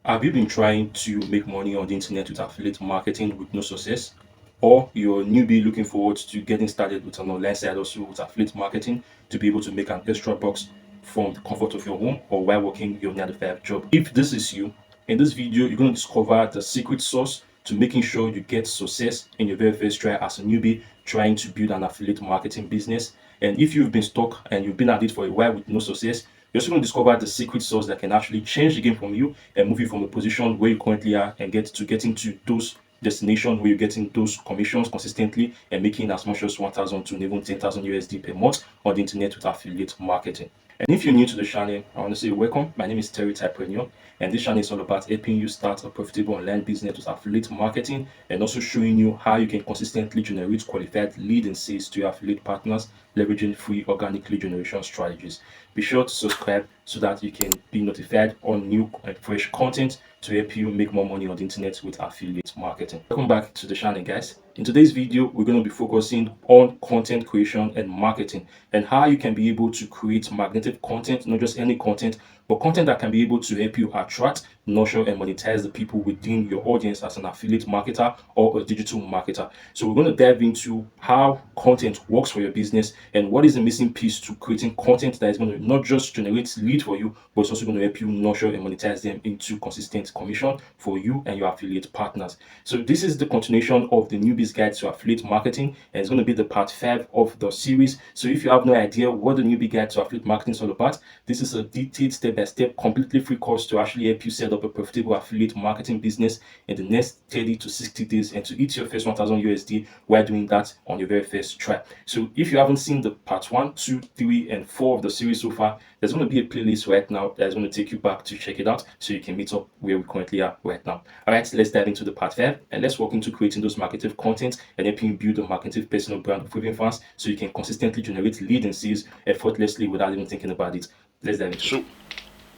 Have you been trying to make money on the internet with affiliate marketing with no success? Or you're a newbie looking forward to getting started with an online side also with affiliate marketing to be able to make an extra bucks from the comfort of your home or while working your 9 to 5 job? If this is you, in this video, you're going to discover the secret sauce to making sure you get success in your very first try as a newbie trying to build an affiliate marketing business. And if you've been stuck and you've been at it for a while with no success, you're also going to discover the secret sauce that can actually change the game from you and move you from the position where you currently are and getting to those destination where you're getting those commissions consistently and making as much as 1,000 to even 10,000 USD per month on the internet with affiliate marketing. And if you're new to the channel, I want to say welcome. My name is TYPRENEUR, and this channel is all about helping you start a profitable online business with affiliate marketing and also showing you how you can consistently generate qualified lead and sales to your affiliate partners, leveraging free organic lead generation strategies. Be sure to subscribe so that you can be notified on new and fresh content to help you make more money on the internet with affiliate marketing. Welcome back to the channel, guys. In today's video, we're going to be focusing on content creation and marketing and how you can be able to create magnetic content, not just any content, but content that can be able to help you attract, nurture, and monetize the people within your audience as an affiliate marketer or a digital marketer. So we're going to dive into how content works for your business and what is the missing piece to creating content that is going to not just generate lead for you, but it's also going to help you nurture and monetize them into consistent commission for you and your affiliate partners. So this is the continuation of the Newbie's Guide to Affiliate Marketing, and it's going to be the part 5 of the series. So if you have no idea what the Newbie Guide to Affiliate Marketing is all about, this is a detailed step-by-step, completely free course to actually help you set up a profitable affiliate marketing business in the next 30 to 60 days and to hit your first 1,000 USD while doing that on your very first try. So if you haven't seen the part 1, 2, 3, and 4 of the series so far, there's going to be a playlist right now that's going to take you back to check it out so you can meet up where we currently are right now. All right, let's dive into the part 5 and let's walk into creating those marketing content and helping you build a marketing personal brand of raving fans so you can consistently generate lead and sales effortlessly without even thinking about it. Let's dive into it.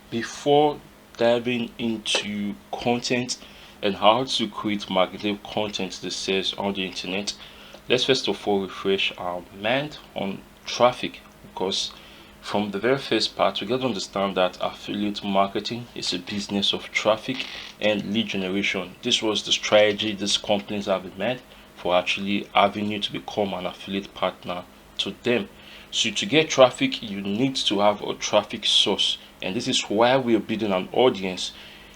Before diving into content and how to create marketing content that says on the internet, let's first of all refresh our mind on traffic, because from the very first part we got to understand that affiliate marketing is a business of traffic and lead generation. This was the strategy these companies have made for actually having you to become an affiliate partner to them. So to get traffic, you need to have a traffic source, and this is why we are building an audience.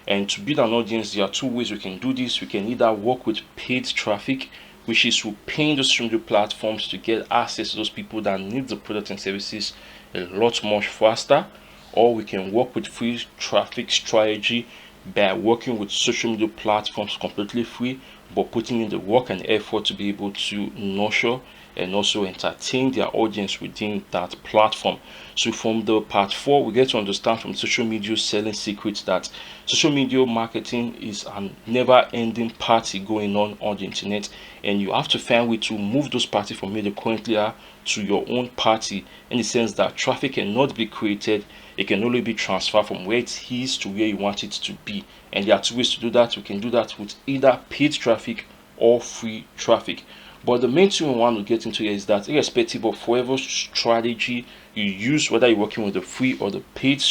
And to build an audience, there are two ways we can do this. We can either work with paid traffic, which is we paying those streaming platforms to get access to those people that need the products and services a lot much faster, or we can work with free traffic strategy by working with social media platforms completely free, but putting in the work and effort to be able to nurture and also entertain their audience within that platform. So from the part 4, we get to understand from social media selling secrets that social media marketing is a never-ending party going on the internet, and you have to find a way to move those parties from where they currently are to your own party, in the sense that traffic cannot be created, it can only be transferred from where it is to where you want it to be. And there are two ways to do that. We can do that with either paid traffic or free traffic. But the main thing we want to get into here is that irrespective of whatever strategy you use, whether you're working with the free or the paid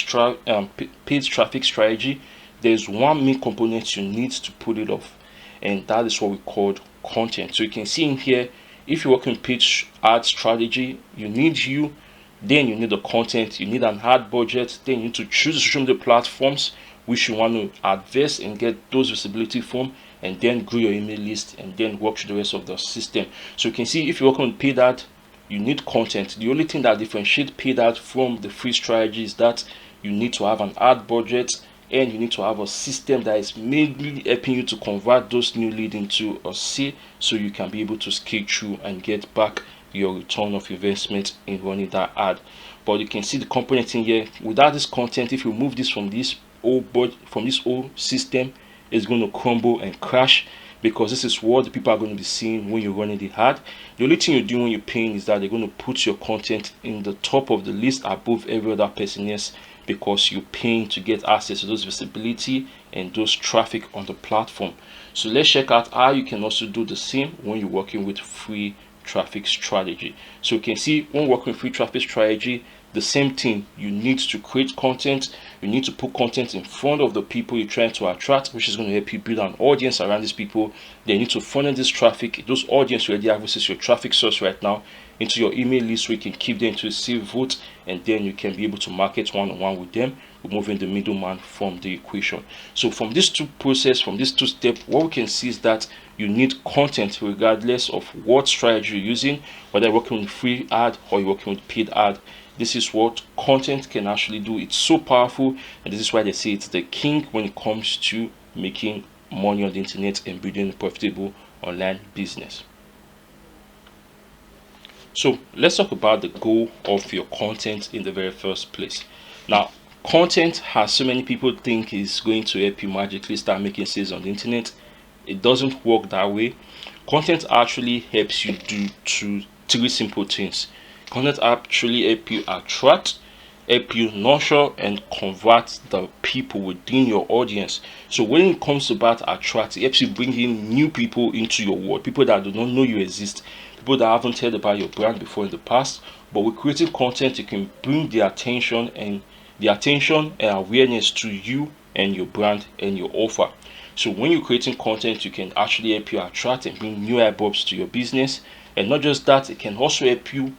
traffic strategy, there's one main component you need to pull it off, and that is what we call content. So you can see in here, if you're working paid ad strategy, then you need the content, you need an ad budget, then you need to choose the social media platforms which you want to advertise and get those visibility from, and then grow your email list and then work through the rest of the system. So you can see if you're working with paid ad, you need content. The only thing that differentiates paid ad from the free strategy is that you need to have an ad budget and you need to have a system that is mainly helping you to convert those new leads into a sale, so you can be able to scale through and get back your return of investment in running that ad. But you can see the component in here. Without this content, if you move this from this old system, it's going to crumble and crash, because this is what the people are going to be seeing when you're running the ad. The only thing you do when you're paying is that they're going to put your content in the top of the list above every other person else, because you're paying to get access to those visibility and those traffic on the platform. So let's check out how you can also do the same when you're working with free traffic strategy. So you can see when working with free traffic strategy, the same thing. You need to create content. You need to put content in front of the people you're trying to attract, which is going to help you build an audience around these people. They need to funnel this traffic, those audience you already have, which is your traffic source right now, into your email list, where you can keep them to a safe vote, and then you can be able to market one-on-one with them, removing the middleman from the equation. So from these two process, from these two steps, what we can see is that you need content regardless of what strategy you're using, whether you're working with free ad or you're working with paid ad. This is what content can actually do. It's so powerful, and this is why they say it's the king when it comes to making money on the internet and building a profitable online business. So let's talk about the goal of your content in the very first place. Now, content, has so many people think is going to help you magically start making sales on the internet. It doesn't work that way. Content actually helps you do three simple things. Content actually help you attract, help you nurture, and convert the people within your audience. So when it comes about attract, it helps you bring in new people into your world, people that do not know you exist, people that haven't heard about your brand before in the past. But with creating content, you can bring the attention and awareness to you and your brand and your offer. So when you're creating content, you can actually help you attract and bring new eyeballs to your business. And not just that, it can also help you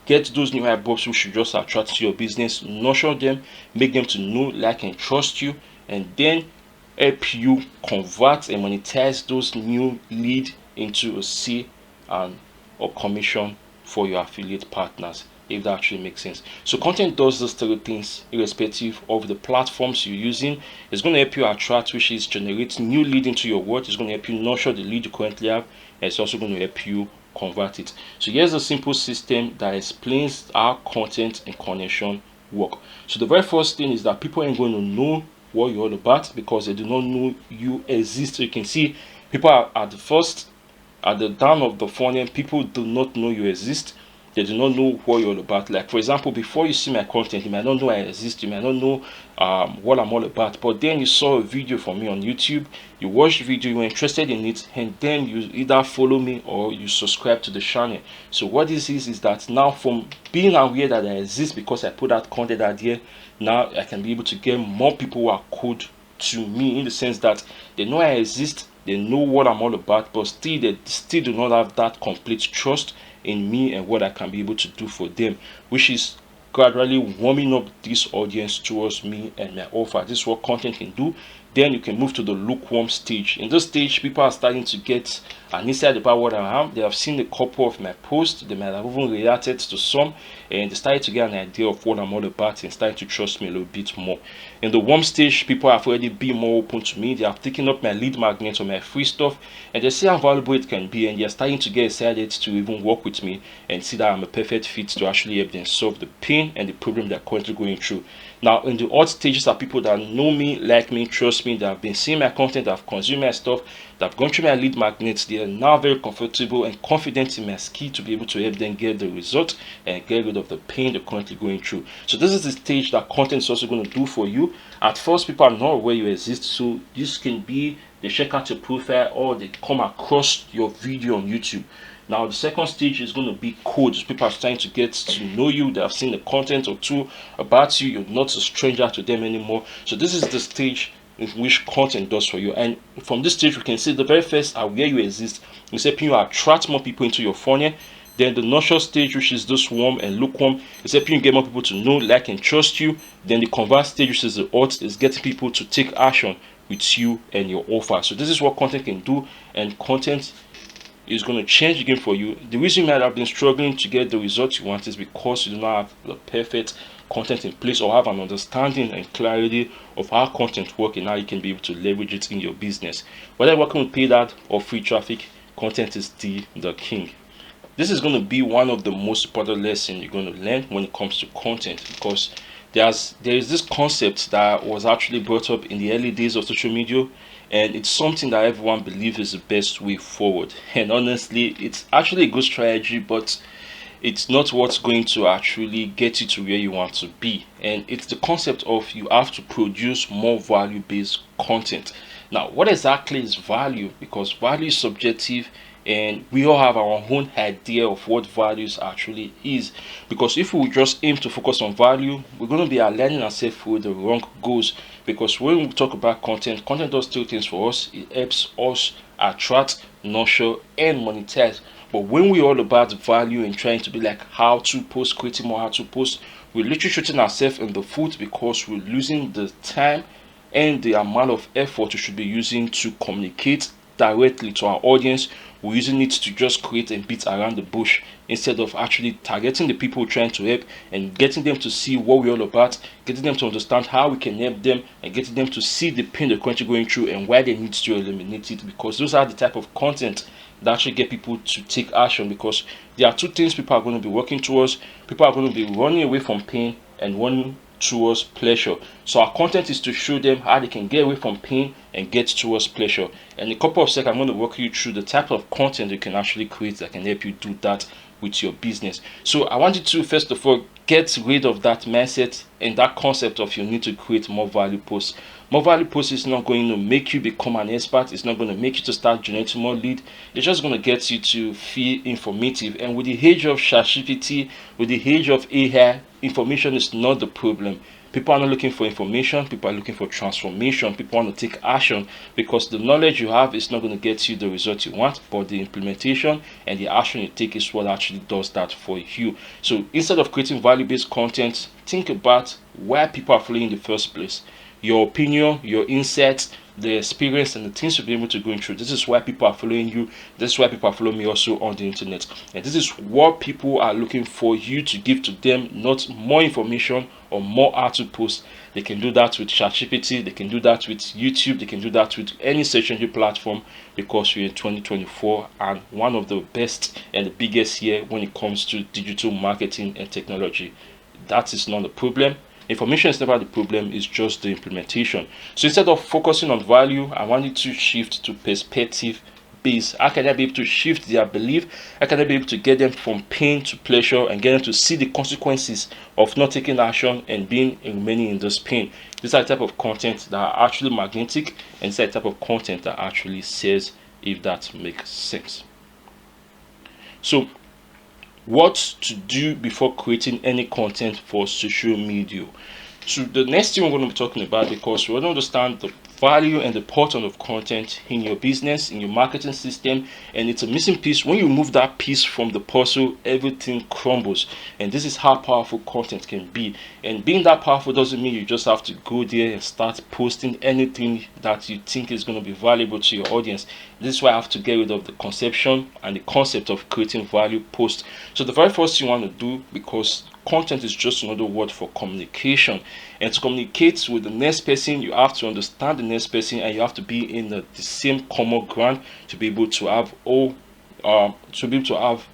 get those new eyeballs who should just attract to your business, nurture them, make them to know, like, and trust you, and then help you convert and monetize those new lead into a sale and or commission for your affiliate partners, if that actually makes sense. So content does those three things irrespective of the platforms you're using. It's going to help you attract, which is generate new lead into your world. It's going to help you nurture the lead you currently have, and it's also going to help you convert it. So here's a simple system that explains how content and connection work. So the very first thing is that people ain't going to know what you're all about because they do not know you exist. So you can see people are at the down of the funnel, people do not know you exist. They do not know what you're all about. Like, for example, before you see my content, you might not know I exist, you might not know what I'm all about. But then you saw a video from me on YouTube, you watched the video, you were interested in it, and then you either follow me or you subscribe to the channel. So what this is that now, from being aware that I exist because I put out content out there, now I can be able to get more people who are code to me, in the sense that they know I exist, they know what I'm all about, but still they still do not have that complete trust in me and what I can be able to do for them, which is gradually warming up this audience towards me and my offer. This is what content can do. Then you can move to the lukewarm stage. In this stage, people are starting to get an insight about what I am. They have seen a couple of my posts, they might have even reacted to some, and they started to get an idea of what I'm all about and started to trust me a little bit more. In the warm stage, people have already been more open to me. They have taken up my lead magnet or my free stuff, and they see how valuable it can be, and they're starting to get excited to even work with me and see that I'm a perfect fit to actually help them solve the pain and the problem they're currently going through. Now, in the odd stages are people that know me, like me, trust me, that have been seeing my content, that have consumed my stuff, that have gone through my lead magnets. They are now very comfortable and confident in my skill to be able to help them get the result and get rid of the pain they're currently going through. So this is the stage that content is also going to do for you. At first, people are not aware you exist, so this can be they check out your profile or they come across your video on YouTube. Now the second stage is going to be codes. People are starting to get to know you. They have seen the content or two about you. You're not a stranger to them anymore. So this is the stage in which content does for you. And from this stage, we can see the very first are where you exist. It's helping you attract more people into your funnel. Then the nurture stage, which is this warm and lukewarm, is helping you get more people to know, like, and trust you. Then the convert stage, which is the hot, is getting people to take action with you and your offer. So this is what content can do, and content is going to change the game for you. The reason you might have been struggling to get the results you want is because you do not have the perfect content in place or have an understanding and clarity of how content works and how you can be able to leverage it in your business. Whether you're working with paid ad or free traffic, content is the king. This is going to be one of the most important lessons you're going to learn when it comes to content, because there is this concept that was actually brought up in the early days of social media, and it's something that everyone believes is the best way forward. And honestly, it's actually a good strategy, but it's not what's going to actually get you to where you want to be. And it's the concept of you have to produce more value-based content. Now, what exactly is value? Because value is subjective and we all have our own idea of what values actually is. Because if we just aim to focus on value, we're going to be aligning ourselves with the wrong goals. Because when we talk about content does two things for us. It helps us attract, nurture, and monetize. But when we're all about value and trying to be like how to post, creating more how to post, we're literally shooting ourselves in the foot, because we're losing the time and the amount of effort we should be using to communicate directly to our audience. We're using it to just create and beat around the bush, instead of actually targeting the people we're trying to help and getting them to see what we're all about, getting them to understand how we can help them, and getting them to see the pain they're currently going through and why they need to eliminate it. Because those are the type of content that actually get people to take action. Because there are two things people are going to be working towards. People are going to be running away from pain and running towards pleasure. So our content is to show them how they can get away from pain and get towards pleasure. And in a couple of seconds, I'm going to walk you through the type of content you can actually create that can help you do that with your business. So I want you to first of all get rid of that mindset and that concept of you need to create more value posts. More value posts is not going to make you become an expert. It's not going to make you to start generating more lead. It's just going to get you to feel informative. And with the age of ChatGPT, with the age of AI, information is not the problem. People are not looking for information. People are looking for transformation. People want to take action, because the knowledge you have is not going to get you the result you want, but the implementation and the action you take is what actually does that for you. So instead of creating value-based content, think about why people are following in the first place. Your opinion, your insights, the experience, and the things you'll be able to go through. This is why people are following you. This is why people are following me also on the internet. And this is what people are looking for you to give to them, not more information or more how to post. They can do that with ChatGPT, they can do that with YouTube, they can do that with any search engine platform, because we're in 2024 and one of the best and the biggest year when it comes to digital marketing and technology. That is not the problem. Information is never the problem, it's just the implementation. So instead of focusing on value, I want you to shift to perspective base. How can I be able to shift their belief? How can I be able to get them from pain to pleasure and get them to see the consequences of not taking action and remaining in this pain? These are the type of content that are actually magnetic, and these are the type of content that actually says, if that makes sense. So what to do before creating any content for social media. So the next thing we're going to be talking about, because we want to understand the value and the importance of content in your business, in your marketing system, and it's a missing piece. When you remove that piece from the puzzle, everything crumbles. And this is how powerful content can be. And being that powerful doesn't mean you just have to go there and start posting anything that you think is going to be valuable to your audience. This is why I have to get rid of the conception and the concept of creating value posts. So the very first thing you want to do, because content is just another word for communication, and to communicate with the next person, you have to understand the next person, and you have to be in the same common ground to be able to have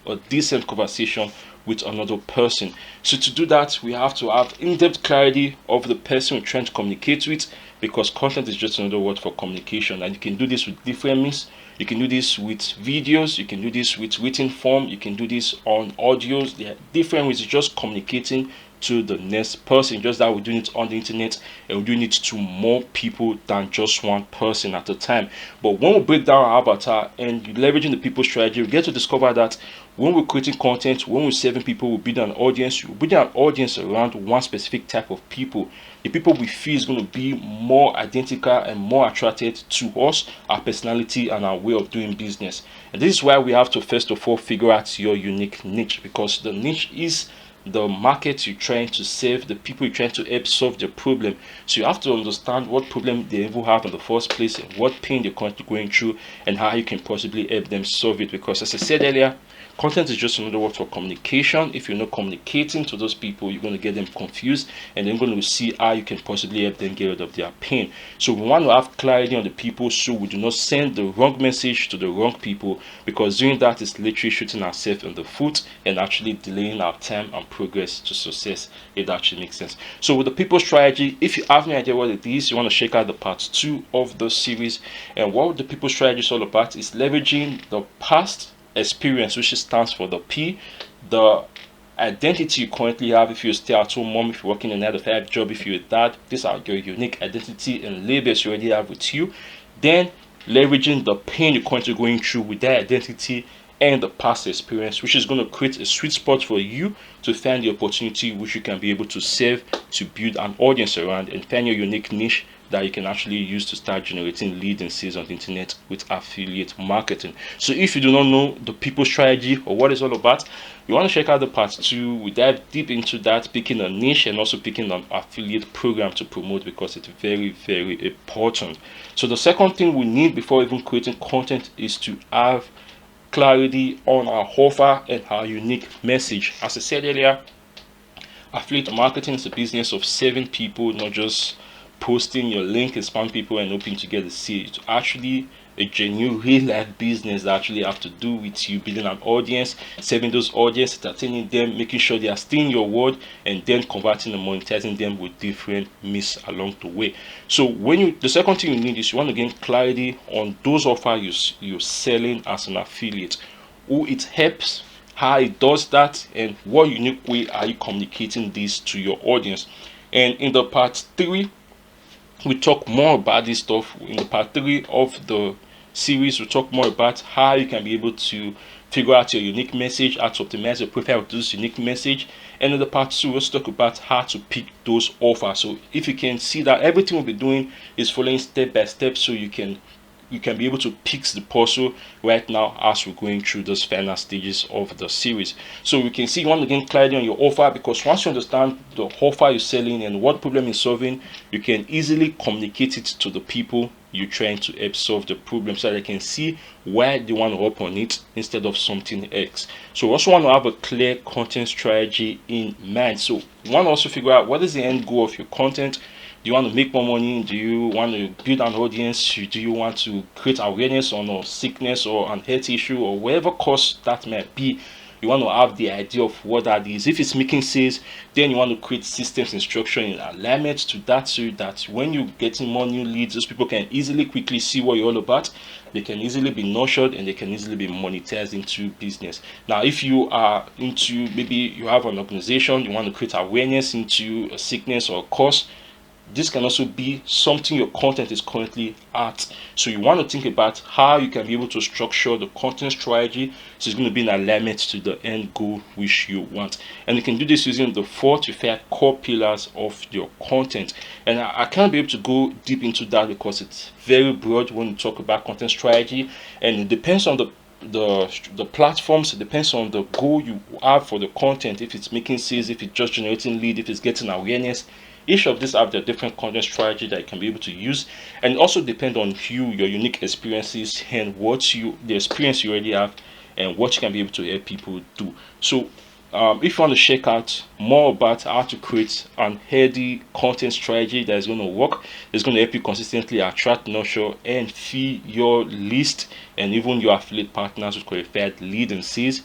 a decent conversation with another person. So to do that, we have to have in-depth clarity of the person we're trying to communicate with, because content is just another word for communication, and you can do this with different means. You can do this with videos, you can do this with written form, you can do this on audios. There are different ways of just communicating to the next person, just that we're doing it on the internet, and we're doing it to more people than just one person at a time. But when we break down our avatar and leveraging the people strategy, we get to discover that when we're creating content, when we're serving people, we build an audience. We build an audience around one specific type of people. The people we feel is going to be more identical and more attracted to us, our personality, and our way of doing business. And this is why we have to first of all figure out your unique niche, because the niche is the market you're trying to serve, the people you're trying to help solve their problem. So you have to understand what problem they even have in the first place, and what pain they're currently going through, and how you can possibly help them solve it. Because as I said earlier, content is just another word for communication. If you're not communicating to those people, you're going to get them confused, and then going to see how you can possibly help them get rid of their pain. So we want to have clarity on the people, so we do not send the wrong message to the wrong people, because doing that is literally shooting ourselves in the foot and actually delaying our time and progress to success, if that actually makes sense. So with the people strategy, if you have no idea what it is, you want to check out the part 2 of the series. And what the people strategy is all about is leveraging the past experience, which stands for the P, the identity you currently have. If you're a stay-at-home mom, if you're working a 9-to-5 job, if you're a dad, these are your unique identity and labels you already have with you. Then leveraging the pain you're currently going through with that identity and the past experience, which is going to create a sweet spot for you to find the opportunity which you can be able to serve, to build an audience around, and find your unique niche that you can actually use to start generating leads and sales on the internet with affiliate marketing. So if you do not know the people strategy or what it's all about, you want to check out the part 2. We dive deep into that, picking a niche and also picking an affiliate program to promote, because it's very, very important. So the second thing we need before even creating content is to have clarity on our offer and our unique message. As I said earlier, affiliate marketing is a business of serving people, not just posting your link and spam people and hoping to get a sale. It's actually a genuine real life business that actually have to do with you building an audience, serving those audience, entertaining them, making sure they are still in your word, and then converting and monetizing them with different means along the way. So the second thing you need is you want to gain clarity on those offers you're selling as an affiliate, who it helps, how it does that, and what unique way are you communicating this to your audience. And in the part 3, we talk more about this stuff. In the part 3 of the series, we talk more about how you can be able to figure out your unique message, how to optimize your profile with this unique message. And in the part 2, let's talk about how to pick those offers. So if you can see that everything we'll be doing is following step by step, so you can be able to piece the puzzle right now as we're going through those final stages of the series. So we can see you want to gain clarity on your offer, because once you understand the offer you're selling and what problem you're solving, you can easily communicate it to the people you're trying to help solve the problem, so they can see why they want to hop on it instead of something else. So we also want to have a clear content strategy in mind. So you want to also figure out what is the end goal of your content. Do you want to make more money? Do you want to build an audience? Do you want to create awareness on a sickness or an health issue or whatever cause that might be? You want to have the idea of what that is. If it's making sales, then you want to create systems and structure in alignment to that, so that when you're getting more new leads, those people can easily, quickly see what you're all about. They can easily be nurtured and they can easily be monetized into business. Now, if you are into, maybe you have an organization, you want to create awareness into a sickness or a cause, this can also be something your content is currently at. So you want to think about how you can be able to structure the content strategy so it's going to be in alignment to the end goal which you want. And you can do this using the 4 to 5 core pillars of your content. And I can't be able to go deep into that because it's very broad when you talk about content strategy, and it depends on the platforms. It depends on the goal you have for the content. If it's making sales, if it's just generating lead, if it's getting awareness. Each of these have their different content strategy that you can be able to use, and also depend on you, your unique experiences, and the experience you already have, and what you can be able to help people do. So if you want to check out more about how to create an healthy content strategy that is going to work, it's going to help you consistently attract, nurture, and feed your list and even your affiliate partners with qualified lead and sales,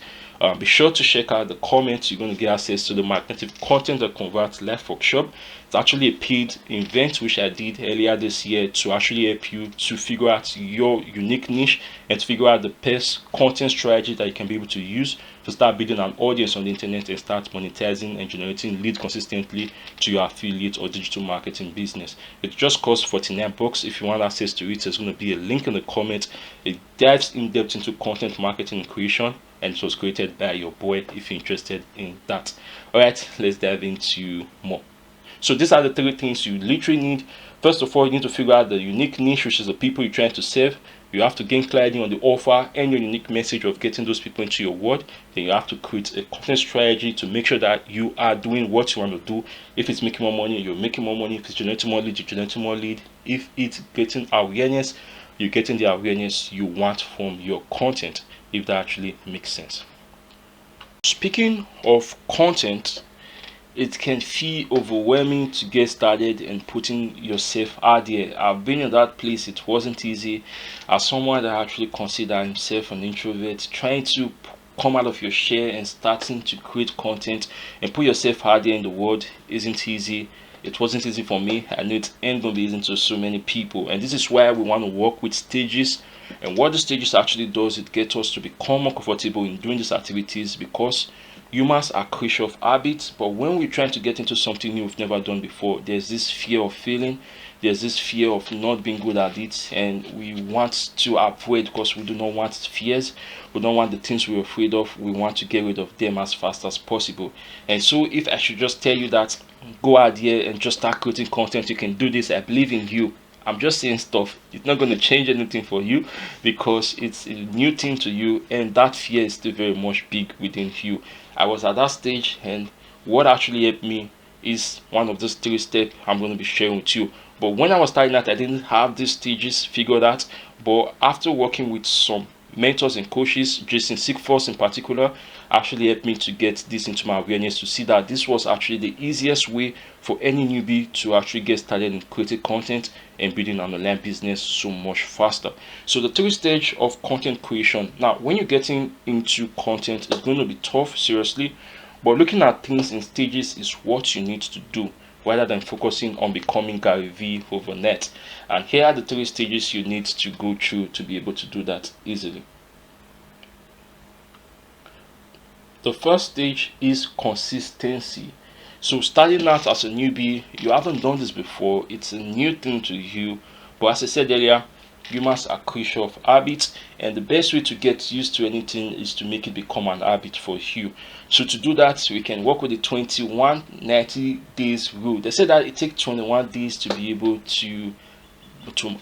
be sure to check out the comments. You're going to get access to the Magnetic Content That Converts live workshop. It's actually a paid event which I did earlier this year to actually help you to figure out your unique niche and to figure out the best content strategy that you can be able to use to start building an audience on the internet and start monetizing and generating leads consistently to your affiliate or digital marketing business. It just costs $49. If you want access to it, there's going to be a link in the comments. It dives in depth into content marketing and creation, and it was created by your boy if you're interested in that. All right, let's dive into more. So these are the 3 things you literally need. First of all, you need to figure out the unique niche, which is the people you're trying to serve. You have to gain clarity on the offer and your unique message of getting those people into your world. Then you have to create a content strategy to make sure that you are doing what you want to do. If it's making more money, you're making more money. If it's generating more lead, you're generating more lead. If it's getting awareness, you're getting the awareness you want from your content, if that actually makes sense. Speaking of content, it can feel overwhelming to get started and putting yourself out there. I've been in that place. It wasn't easy. As someone that actually consider himself an introvert, trying to come out of your shell and starting to create content and put yourself out there in the world isn't easy. It wasn't easy for me. I know it ain't gonna be easy to so many people, and this is why we want to work with stages. And what the stages actually does, it gets us to become more comfortable in doing these activities, because humans are creatures of habit. But when we're trying to get into something new we've never done before, there's this fear of failing, there's this fear of not being good at it, and we want to avoid, because we do not want fears, we don't want the things we're afraid of, we want to get rid of them as fast as possible. And so if I should just tell you that go out here and just start creating content, you can do this, I believe in you, I'm just saying stuff. It's not going to change anything for you, because it's a new thing to you, and that fear is still very much big within you. I was at that stage, and what actually helped me is one of those 3 steps I'm going to be sharing with you. But when I was starting that, I didn't have these stages figured out. But after working with some mentors and coaches, Jason Sigfors in particular, actually helped me to get this into my awareness, to see that this was actually the easiest way for any newbie to actually get started in creating content and building an online business so much faster. So the 3 stage of content creation. Now, when you're getting into content, it's going to be tough, seriously, but looking at things in stages is what you need to do, rather than focusing on becoming Gary V overnight. And here are the 3 stages you need to go through to be able to do that easily. The first stage is consistency. So starting out as a newbie, you haven't done this before, it's a new thing to you. But as I said earlier, humans are creatures of habits, and the best way to get used to anything is to make it become an habit for you. So to do that, we can work with the 21-90 days rule. They said that it takes 21 days to be able to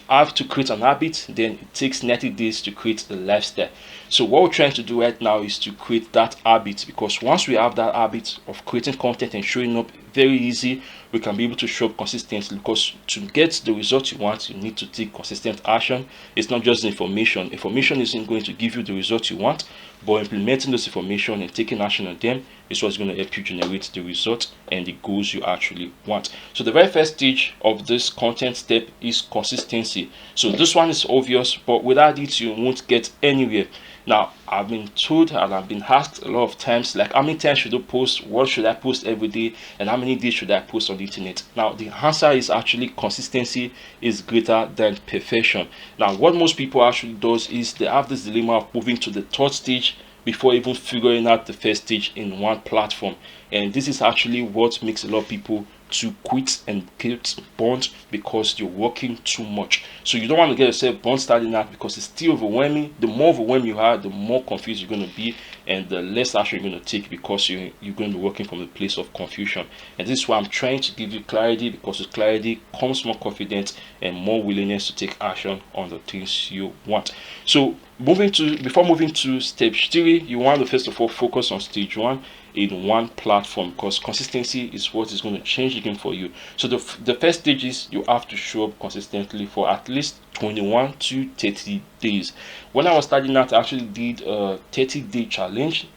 have to create an habit, then it takes 90 days to create a lifestyle. So what we're trying to do right now is to create that habit, because once we have that habit of creating content and showing up very easy, we can be able to show up consistently. Because to get the result you want, you need to take consistent action. It's not just information. Information isn't going to give you the result you want, but implementing this information and taking action on them is what's going to help you generate the result and the goals you actually want. So the very first stage of this content step is consistency. So this one is obvious, but without it you won't get anywhere. Now, I've been told and I've been asked a lot of times, like, how many times should I post, what should I post every day, and how many days should I post on the internet? Now, the answer is actually consistency is greater than perfection. Now, what most people actually does is they have this dilemma of moving to the 3rd stage before even figuring out the first stage in one platform. And this is actually what makes a lot of people to quit and get burnt, because you're working too much. So you don't want to get yourself burnt starting out, because it's still overwhelming. The more overwhelmed you are, the more confused you're going to be, and the less action you're going to take, because you're going to be working from a place of confusion. And this is why I'm trying to give you clarity, because with clarity comes more confidence and more willingness to take action on the things you want. So before moving to step 3, you want to first of all focus on stage 1 in one platform, because consistency is what is going to change the game for you. So the first stage is you have to show up consistently for at least 21 to 30 days. When I was starting out, I actually did a 30-day challenge,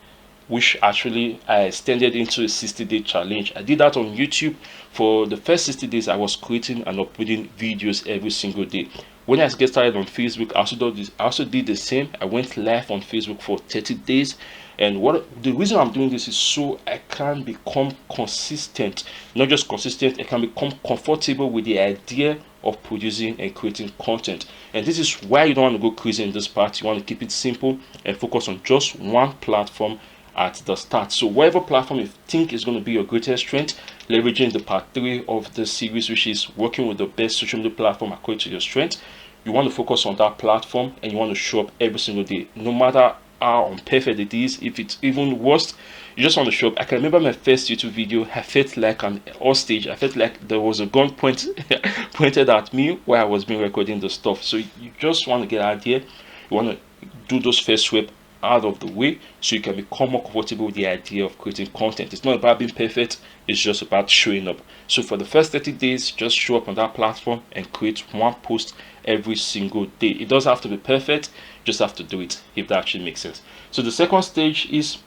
which actually I extended into a 60-day challenge. I did that on YouTube. For the first 60 days, I was creating and uploading videos every single day. When I get started on Facebook, I also did the same. I went live on Facebook for 30 days. And the reason I'm doing this is so I can become consistent. Not just consistent, I can become comfortable with the idea of producing and creating content. And this is why you don't want to go crazy in this part. You want to keep it simple and focus on just one platform at the start. So whatever platform you think is going to be your greatest strength, leveraging the part 3 of the series, which is working with the best social media platform according to your strength, you want to focus on that platform, and you want to show up every single day, no matter how imperfect it is. If it's even worse, you just want to show up. I can remember my first YouTube video, I felt like an hostage. I felt like there was a gun pointed at me while I was being recording the stuff. So you just want to get out there, you want to do those first steps out of the way, so you can become more comfortable with the idea of creating content. It's not about being perfect, it's just about showing up. So for the first 30 days, just show up on that platform and create one post every single day. It doesn't have to be perfect, just have to do it, if that actually makes sense. So the second stage is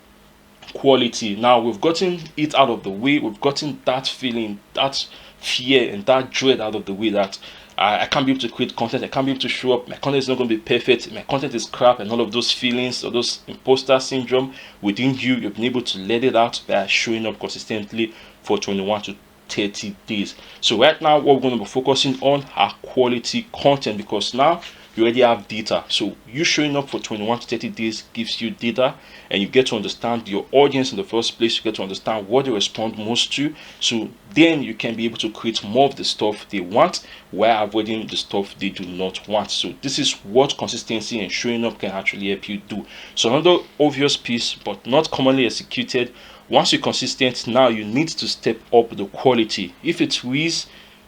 quality. Now we've gotten it out of the way, we've gotten that feeling, that fear and that dread out of the way, that I can't be able to create content, I can't be able to show up, my content is not going to be perfect, my content is crap, and all of those feelings or those imposter syndrome within you, you've been able to let it out by showing up consistently for 21 to 30 days. So right now what we're going to be focusing on are quality content, because now you already have data. So you showing up for 21 to 30 days gives you data, and you get to understand your audience in the first place. You get to understand what they respond most to. So then you can be able to create more of the stuff they want while avoiding the stuff they do not want. So this is what consistency and showing up can actually help you do. So another obvious piece, but not commonly executed, once you're consistent, now you need to step up the quality. If it's Reels,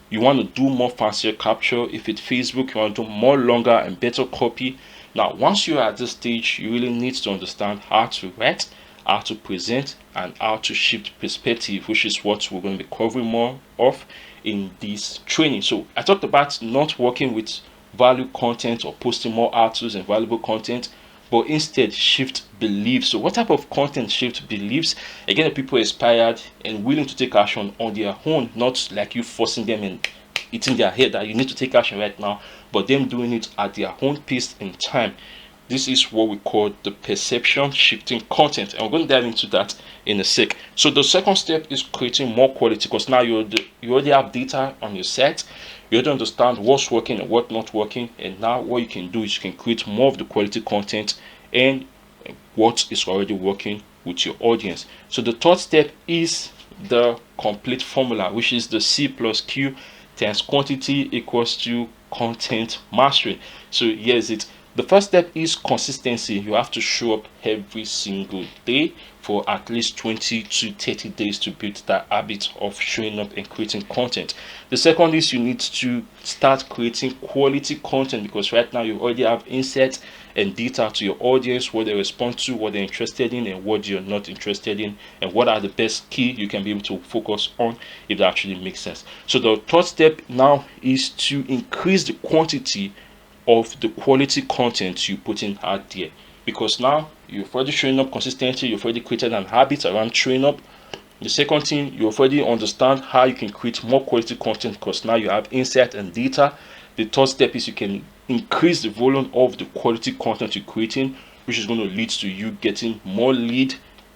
you want to do more fancier capture. If it's Facebook, you want to do more longer and better copy. Now, once you're at this stage, you really need to understand how to write, how to present, and how to shift perspective, which is what we're going to be covering more of in this training. So I talked about not working with value content or posting more articles and valuable content, but instead shift beliefs. So what type of content shift beliefs? Again, people inspired and willing to take action on their own, not like you forcing them and it's in their head that you need to take action right now, but them doing it at their own pace and time. This is what we call the perception shifting content, and we're going to dive into that in a sec. So the second step is creating more quality, because now you already have data on your set. You already understand what's working and what's not working, and now what you can do is you can create more of the quality content and what is already working with your audience. So the third step is the complete formula, which is the C plus Q times quantity equals to content mastery. So here's it. The first step is consistency. You have to show up every single day for at least 20 to 30 days to build that habit of showing up and creating content. The second is you need to start creating quality content, because right now you already have insights and data to your audience, what they respond to, what they're interested in, and what you're not interested in, and what are the best key you can be able to focus on, if that actually makes sense. So the third step now is to increase the quantity of the quality content you put in out there, because now you've already showing up consistently, you've already created an habit around showing up. The second thing, you already understand how you can create more quality content, because now you have insight and data. The third step is you can increase the volume of the quality content you're creating, which is going to lead to you getting more lead,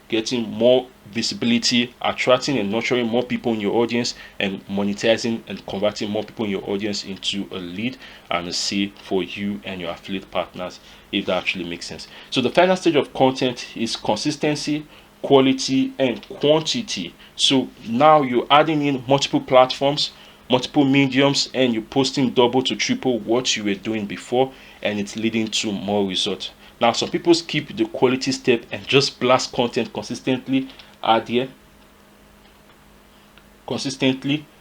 getting more visibility, attracting and nurturing more people in your audience, and monetizing and converting more people in your audience into a lead and a sale for you and your affiliate partners, if that actually makes sense. So the final stage of content is consistency, quality, and quantity. So now you're adding in multiple platforms, multiple mediums, and you're posting double to triple what you were doing before, and it's leading to more results. Now, some people skip the quality step and just blast content consistently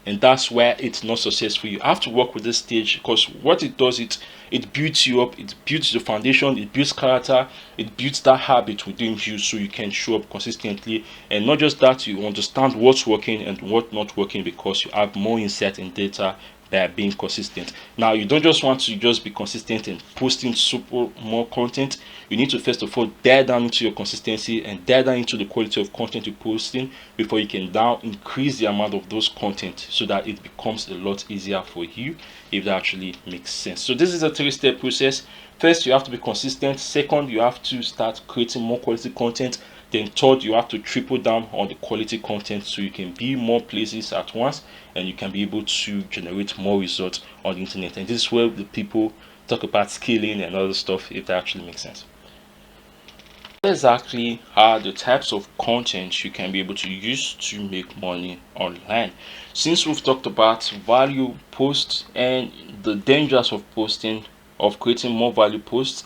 and that's where it's not successful. You have to work with this stage, because what it does, it builds you up, it builds the foundation, it builds character, it builds that habit within you, so you can show up consistently. And not just that, you understand what's working and what not working, because you have more insight and data by being consistent. Now, you don't just want to just be consistent and posting super more content. You need to first of all dive down into your consistency and dive down into the quality of content you're posting before you can now increase the amount of those content, so that it becomes a lot easier for you, if that actually makes sense. So this is a three-step process. First, you have to be consistent. Second, you have to start creating more quality content. Then third, you have to triple down on the quality content, so you can be more places at once and you can be able to generate more results on the internet. And this is where the people talk about scaling and other stuff, if that actually makes sense. What exactly are the types of content you can be able to use to make money online? Since we've talked about value posts and the dangers of creating more value posts,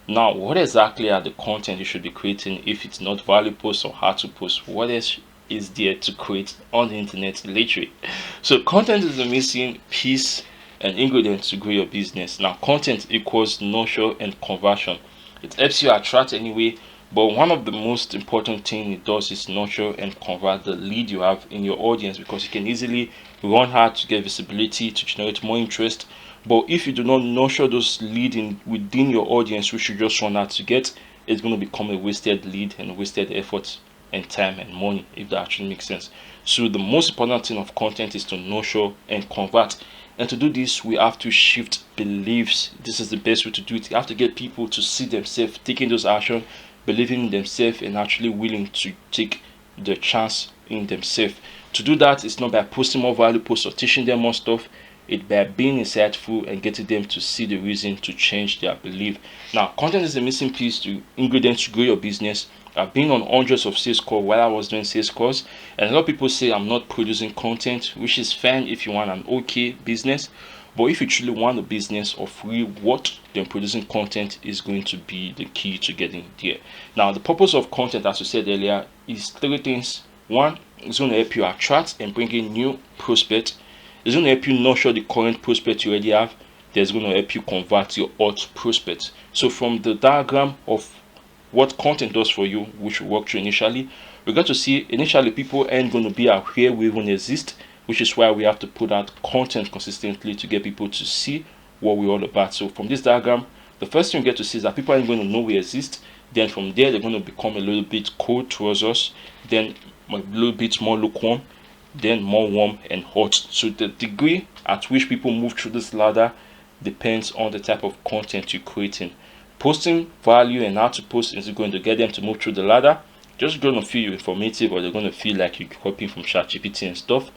now what exactly are the content you should be creating if it's not value posts or how to post? What else is there to create on the internet literally? So content is the missing piece and ingredient to grow your business. Now, content equals nurture and conversion. It helps you attract anyway, but one of the most important thing it does is nurture and convert the lead you have in your audience, because you can easily run hard to get visibility, to generate more interest. But if you do not nurture those lead within your audience, which you just run hard to get, it's going to become a wasted lead and wasted effort and time and money, if that actually makes sense. So the most important thing of content is to nurture and convert. And to do this, we have to shift beliefs. This is the best way to do it. You have to get people to see themselves taking those actions, believing in themselves, and actually willing to take the chance in themselves. To do that, it's not by posting more value posts or teaching them more stuff. it by being insightful and getting them to see the reason to change their belief. Now, content is the missing piece to ingredient to grow your business. I've been on hundreds of sales calls while I was doing sales calls, and a lot of people say I'm not producing content, which is fine if you want an okay business. But if you truly want a business of real what, then producing content is going to be the key to getting there. Now, the purpose of content, as we said earlier, is three things. One, it's going to help you attract and bring in new prospects. It's going to help you nurture the current prospect you already have. That's going to help you convert your hot prospects. So from the diagram of what content does for you, which we work through initially, we're going to see initially people aren't going to be aware we even exist, which is why we have to put out content consistently to get people to see what we're all about. So from this diagram, the first thing you get to see is that people aren't going to know we exist. Then from there, they're going to become a little bit cold towards us, then a little bit more lukewarm, then more warm and hot. So the degree at which people move through this ladder depends on the type of content you're creating. Posting value and how to post is going to get them to move through the ladder. Just going to feel informative, or they're going to feel like you're copying from ChatGPT and stuff,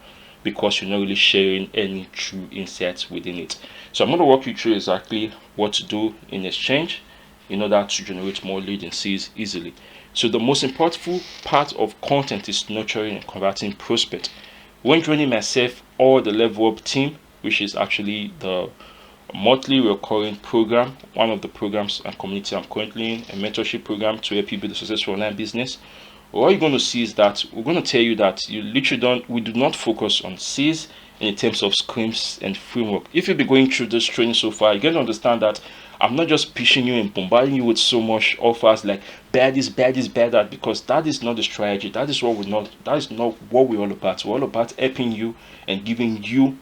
because you're not really sharing any true insights within it. So I'm going to walk you through exactly what to do in exchange in order to generate more leads and sales easily. So the most important part of content is nurturing and converting prospects. When joining myself or the Level Up team, which is actually the monthly recurring program, one of the programs and community I'm currently in, a mentorship program to help you build a successful online business, what you're going to see is that we're going to tell you that we do not focus on sales in terms of scripts and framework. If you've been going through this training so far, you're going to understand that I'm not just pushing you and bombarding you with so much offers like buy this, buy this, buy that, because that is not the strategy. That is not what we're all about. We're all about helping you and giving you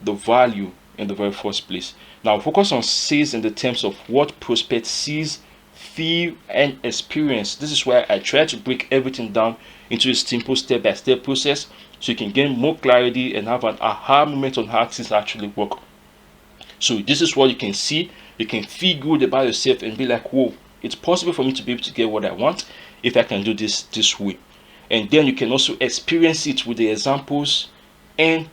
the value in the very first place. Now focus on sales in the terms of what prospect sees, feel and experience. This is why I try to break everything down into a simple step-by-step process, so you can gain more clarity and have an aha moment on how things actually work. So this is what you can see. You can feel good about yourself and be like, whoa, it's possible for me to be able to get what I want if I can do this way. And then you can also experience it with the examples and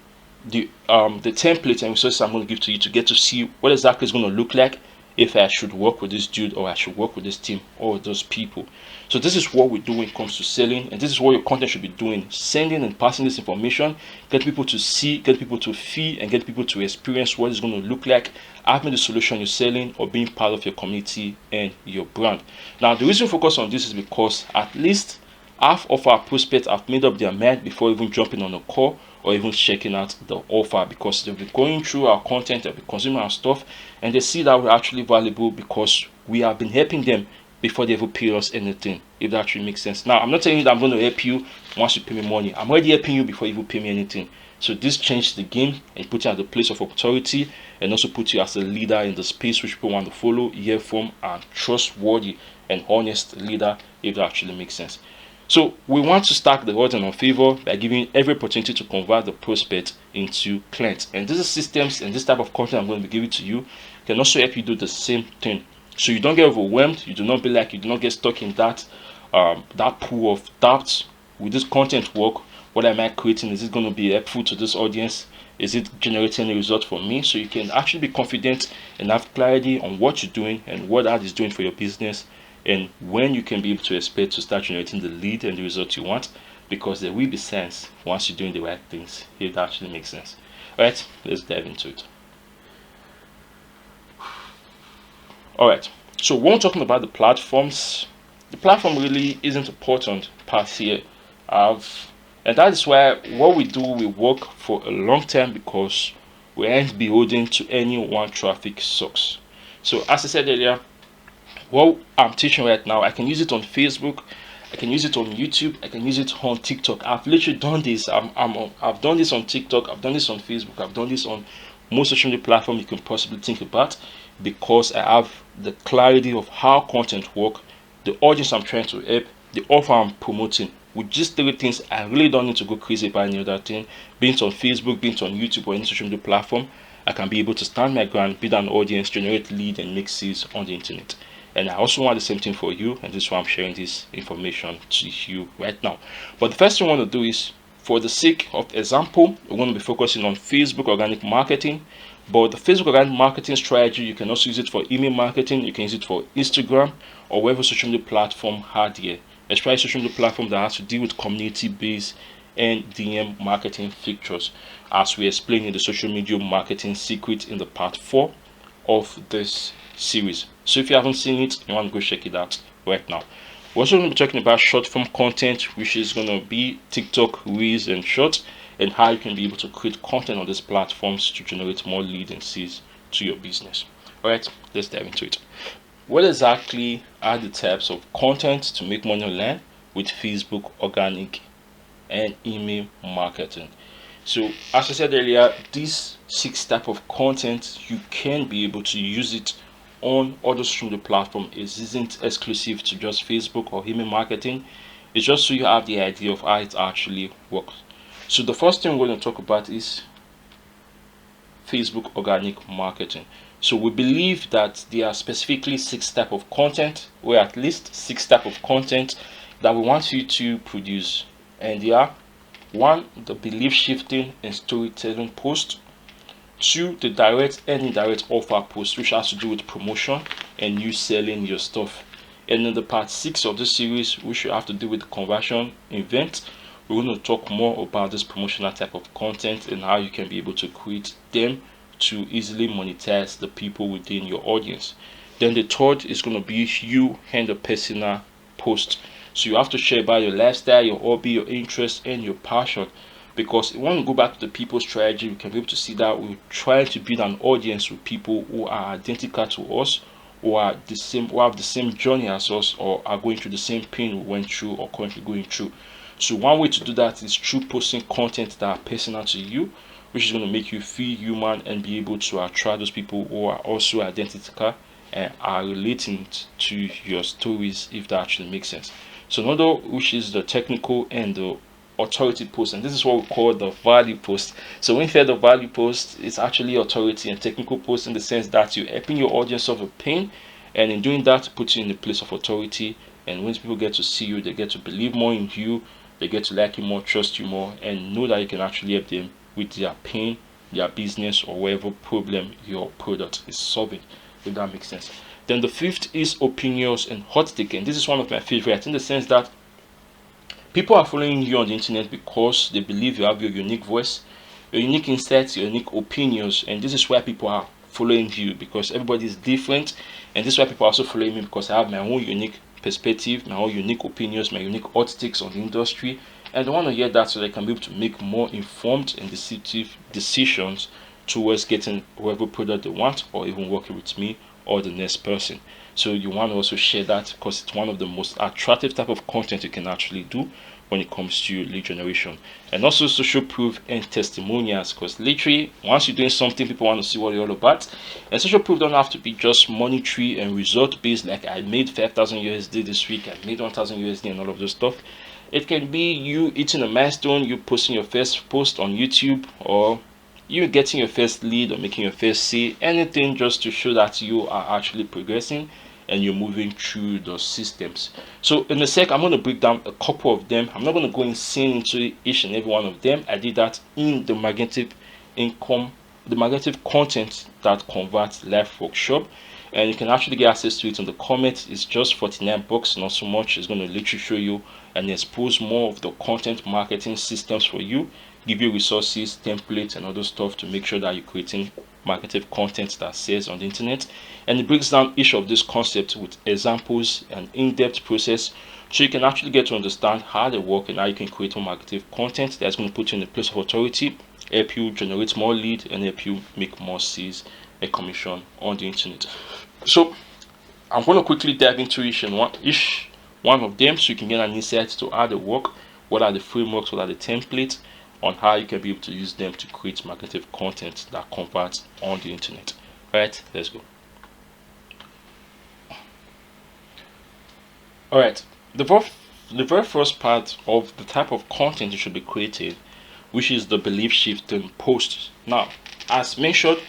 the templates and resources I'm going to give to you to get to see what exactly it's going to look like if I should work with this dude, or I should work with this team, or those people. So this is what we do when it comes to selling, and this is what your content should be doing: sending and passing this information, get people to see, get people to feel, and get people to experience what it's going to look like having the solution you're selling or being part of your community and your brand. Now the reason we focus on this is because at least half of our prospects have made up their mind before even jumping on a call or even checking out the offer, because they'll be going through our content, they'll be consuming our stuff, and they see that we're actually valuable because we have been helping them before they ever pay us anything, if that actually makes sense. Now I'm not telling you that I'm going to help you once you pay me money. I'm already helping you before you even pay me anything. So this changed the game and put you at the place of authority, and also put you as a leader in the space which people want to follow, hear from, and trustworthy and honest leader, if that actually makes sense. So we want to stack the odds in our favor by giving every opportunity to convert the prospect into clients. And these systems and this type of content I'm going to be giving to you can also help you do the same thing. So you don't get overwhelmed, you do not get stuck in that pool of doubts. With this content work, what am I creating? Is it going to be helpful to this audience? Is it generating a result for me? So you can actually be confident and have clarity on what you're doing and what that is doing for your business, and when you can be able to expect to start generating the lead and the result you want, because there will be sense once you're doing the right things, if that actually makes sense. Alright, let's dive into it. Alright, so when we're talking about the platforms, the platform really isn't important past here. And that is why what we do, we work for a long time, because we aren't beholden to any one traffic source. So as I said earlier, what I'm teaching right now, I can use it on Facebook, I can use it on YouTube, I can use it on TikTok. I've literally done this. I've done this on TikTok, I've done this on Facebook, I've done this on most social media platforms you can possibly think about, because I have the clarity of how content work, the audience I'm trying to help, the offer I'm promoting. With just three things, I really don't need to go crazy about any other thing. Being it on Facebook, being it on YouTube, or any social media platform, I can be able to stand my ground, build an audience, generate lead, and make sales on the internet. And I also want the same thing for you, and this is why I'm sharing this information to you right now. But the first thing I want to do is for the sake of example, we're going to be focusing on Facebook organic marketing. But the Facebook organic marketing strategy, you can also use it for email marketing. You can use it for Instagram or whatever social media platform had here. Especially social media platform that has to deal with community-based and DM marketing features, as we explained in the social media marketing secret in the part 4 of this series. So if you haven't seen it, you want to go check it out right now. We're also going to be talking about short form content, which is going to be TikTok, Reels, and Shorts, and how you can be able to create content on these platforms to generate more leads and sales to your business. Alright, let's dive into it. What exactly are the types of content to make money online with Facebook organic and email marketing? So as I said earlier, these 6 types of content, you can be able to use it on other social media platform. It isn't exclusive to just Facebook or email marketing. It's just so you have the idea of how it actually works. So the first thing we're going to talk about is Facebook organic marketing. So we believe that there are specifically 6 types of content, or at least 6 types of content that we want you to produce. And they are: 1, the belief shifting and storytelling post; 2, the direct and indirect offer post, which has to do with promotion and you selling your stuff. And in the part 6 of this series, which will have to do with conversion event, we're going to talk more about this promotional type of content and how you can be able to create them to easily monetize the people within your audience. Then the third is going to be you and the personal post. So you have to share about your lifestyle, your hobby, your interest, and your passion. Because when we go back to the people strategy, we can be able to see that we're trying to build an audience with people who are identical to us, who are the same, who have the same journey as us, or are going through the same pain we went through or currently going through. So one way to do that is through posting content that are personal to you, which is going to make you feel human and be able to attract those people who are also identical and are relating to your stories, if that actually makes sense. So another, which is the technical and the authority post, and this is what we call the value post. So when you hear the value post, it's actually authority and technical post in the sense that you're helping your audience solve a pain, and in doing that, put you in the place of authority. And when people get to see you, they get to believe more in you, they get to like you more, trust you more, and know that you can actually help them with their pain, their business, or whatever problem your product is solving, if that makes sense. Then the 5th is opinions and hot taking. This is one of my favorites in the sense that people are following you on the internet because they believe you have your unique voice, your unique insights, your unique opinions, and this is why people are following you, because everybody is different. And this is why people are also following me, because I have my own unique perspective, my own unique opinions, my unique hot takes on the industry, and I want to hear that so they can be able to make more informed and decisive decisions towards getting whatever product they want, or even working with me or the next person. So you want to also share that, because it's one of the most attractive type of content you can actually do when it comes to lead generation. And also social proof and testimonials, because literally once you're doing something, people want to see what you're all about. And social proof don't have to be just monetary and result based, like I made 5,000 USD this week, I made 1,000 USD and all of those stuff. It can be you hitting a milestone, you posting your first post on YouTube, or you getting your first lead, or making your first sale, anything just to show that you are actually progressing and you're moving through the systems. So in a sec, I'm going to break down a couple of them. I'm not going to go insane into each and every one of them. I did that in the magnetic income, the magnetic content that converts live workshop, and you can actually get access to it in the comments. It's just $49, not so much. It's going to literally show you and expose more of the content marketing systems for you, give you resources, templates, and other stuff to make sure that you're creating marketing content that sells on the internet. And it breaks down each of these concepts with examples and in-depth process, so you can actually get to understand how they work and how you can create more marketing content that's going to put you in a place of authority, help you generate more lead, and help you make more sales and commission on the internet. So I'm going to quickly dive into each one of them, so you can get an insight to how they work, what are the frameworks, what are the templates, on how you can be able to use them to create marketing content that converts on the internet. Alright, let's go. Alright, the very first part of the type of content you should be creating, which is the belief shifting post. Now, as mentioned,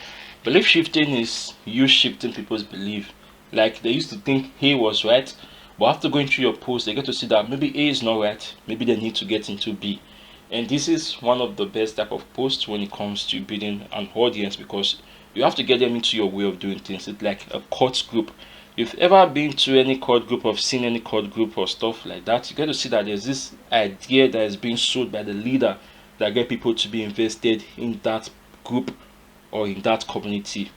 belief shifting is you shifting people's belief. Like they used to think A was right, but after going through your post, they get to see that maybe A is not right, maybe they need to get into B. And this is one of the best type of posts when it comes to building an audience, because you have to get them into your way of doing things. It's like a cult group. If you've ever been to any cult group or seen any cult group or stuff like that, you get to see that there's this idea that is being sold by the leader that get people to be invested in that group or in that community.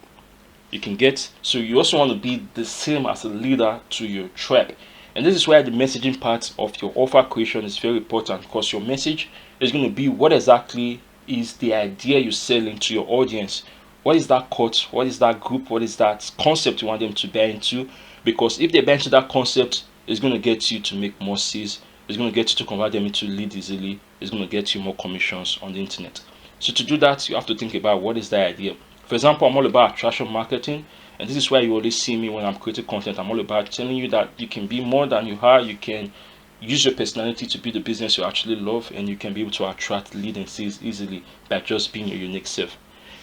You can get, so you also want to be the same as a leader to your tribe. And this is why the messaging part of your offer creation is very important, because your message is going to be what exactly is the idea you sell into your audience. What is that cult? What is that group? What is that concept you want them to buy into? Because if they buy into that concept, it's going to get you to make more sales. It's going to get you to convert them into lead easily. It's going to get you more commissions on the internet. So to do that, you have to think about what is that idea. For example, I'm all about attraction marketing, and this is why you always see me when I'm creating content. I'm all about telling you that you can be more than you are. You can use your personality to build the business you actually love, and you can be able to attract lead and sales easily by just being your unique self.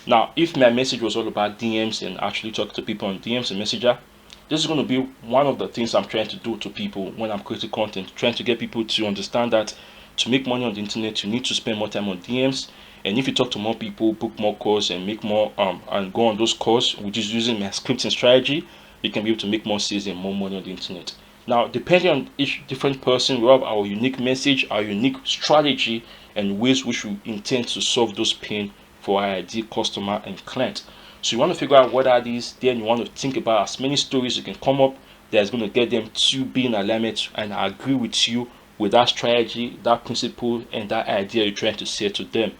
Now, if my message was all about DMs and actually talk to people on DMs and Messenger, this is going to be one of the things I'm trying to do to people when I'm creating content, trying to get people to understand that to make money on the internet, you need to spend more time on DMs. And if you talk to more people, book more calls, and make more and go on those calls, which is using my scripting strategy, you can be able to make more sales and more money on the internet. Now, depending on each different person, we have our unique message, our unique strategy, and ways which we intend to solve those pain for our ideal customer and client. So you want to figure out what are these, then you want to think about as many stories you can come up that's going to get them to be in alignment and agree with you with that strategy, that principle, and that idea you're trying to say to them.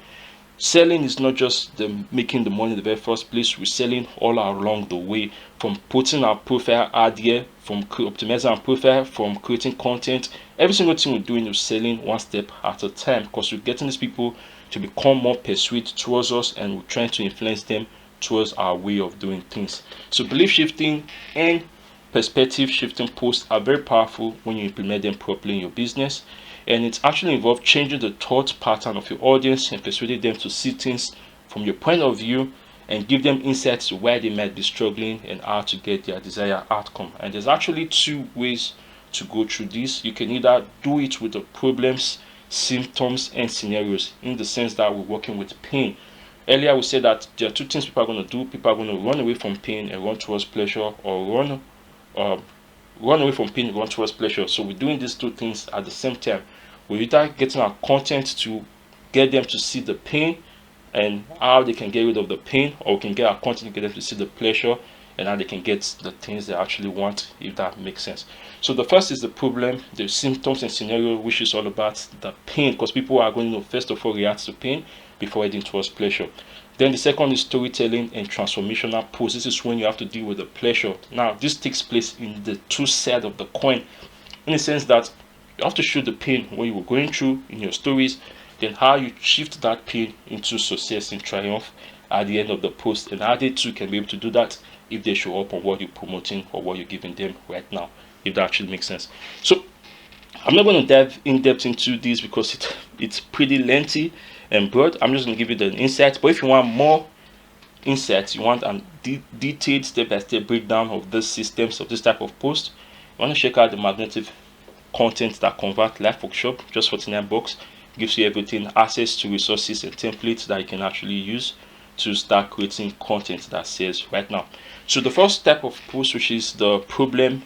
Selling is not just making the money in the very first place. We're selling all along the way, from putting our profile out there, from optimizing our profile, from creating content. Every single thing we're doing is selling one step at a time, because we're getting these people to become more persuaded towards us, and we're trying to influence them towards our way of doing things. So belief shifting and perspective shifting posts are very powerful when you implement them properly in your business. And it actually involves changing the thought pattern of your audience and persuading them to see things from your point of view, and give them insights to why they might be struggling and how to get their desired outcome. And there's actually two ways to go through this. You can either do it with the problems, symptoms, and scenarios, in the sense that we're working with pain. Earlier we said that there are two things people are going to do. People are going to run away from pain and run towards pleasure, or run away from pain and run towards pleasure. So we're doing these two things at the same time. We're either getting our content to get them to see the pain and how they can get rid of the pain, or we can get our content to get them to see the pleasure and how they can get the things they actually want, if that makes sense. So the first is the problem, the symptoms and scenario, which is all about the pain, because people are going to first of all react to pain before heading towards pleasure. Then the second is storytelling and transformational posts. This is when you have to deal with the pleasure. Now, this takes place in the two sides of the coin, in the sense that you have to show the pain what you were going through in your stories, then how you shift that pain into success and triumph at the end of the post, and how they too can be able to do that if they show up on what you're promoting or what you're giving them right now, if that actually makes sense. So I'm not going to dive in depth into this because it's pretty lengthy and broad. I'm just going to give you the insights. But if you want more insights, you want a detailed step-by-step breakdown of the systems of this type of post, you want to check out the magnetic content that convert live workshop, just $49. Gives you everything, access to resources and templates that you can actually use to start creating content that sells right now. So the first type of post, which is the problem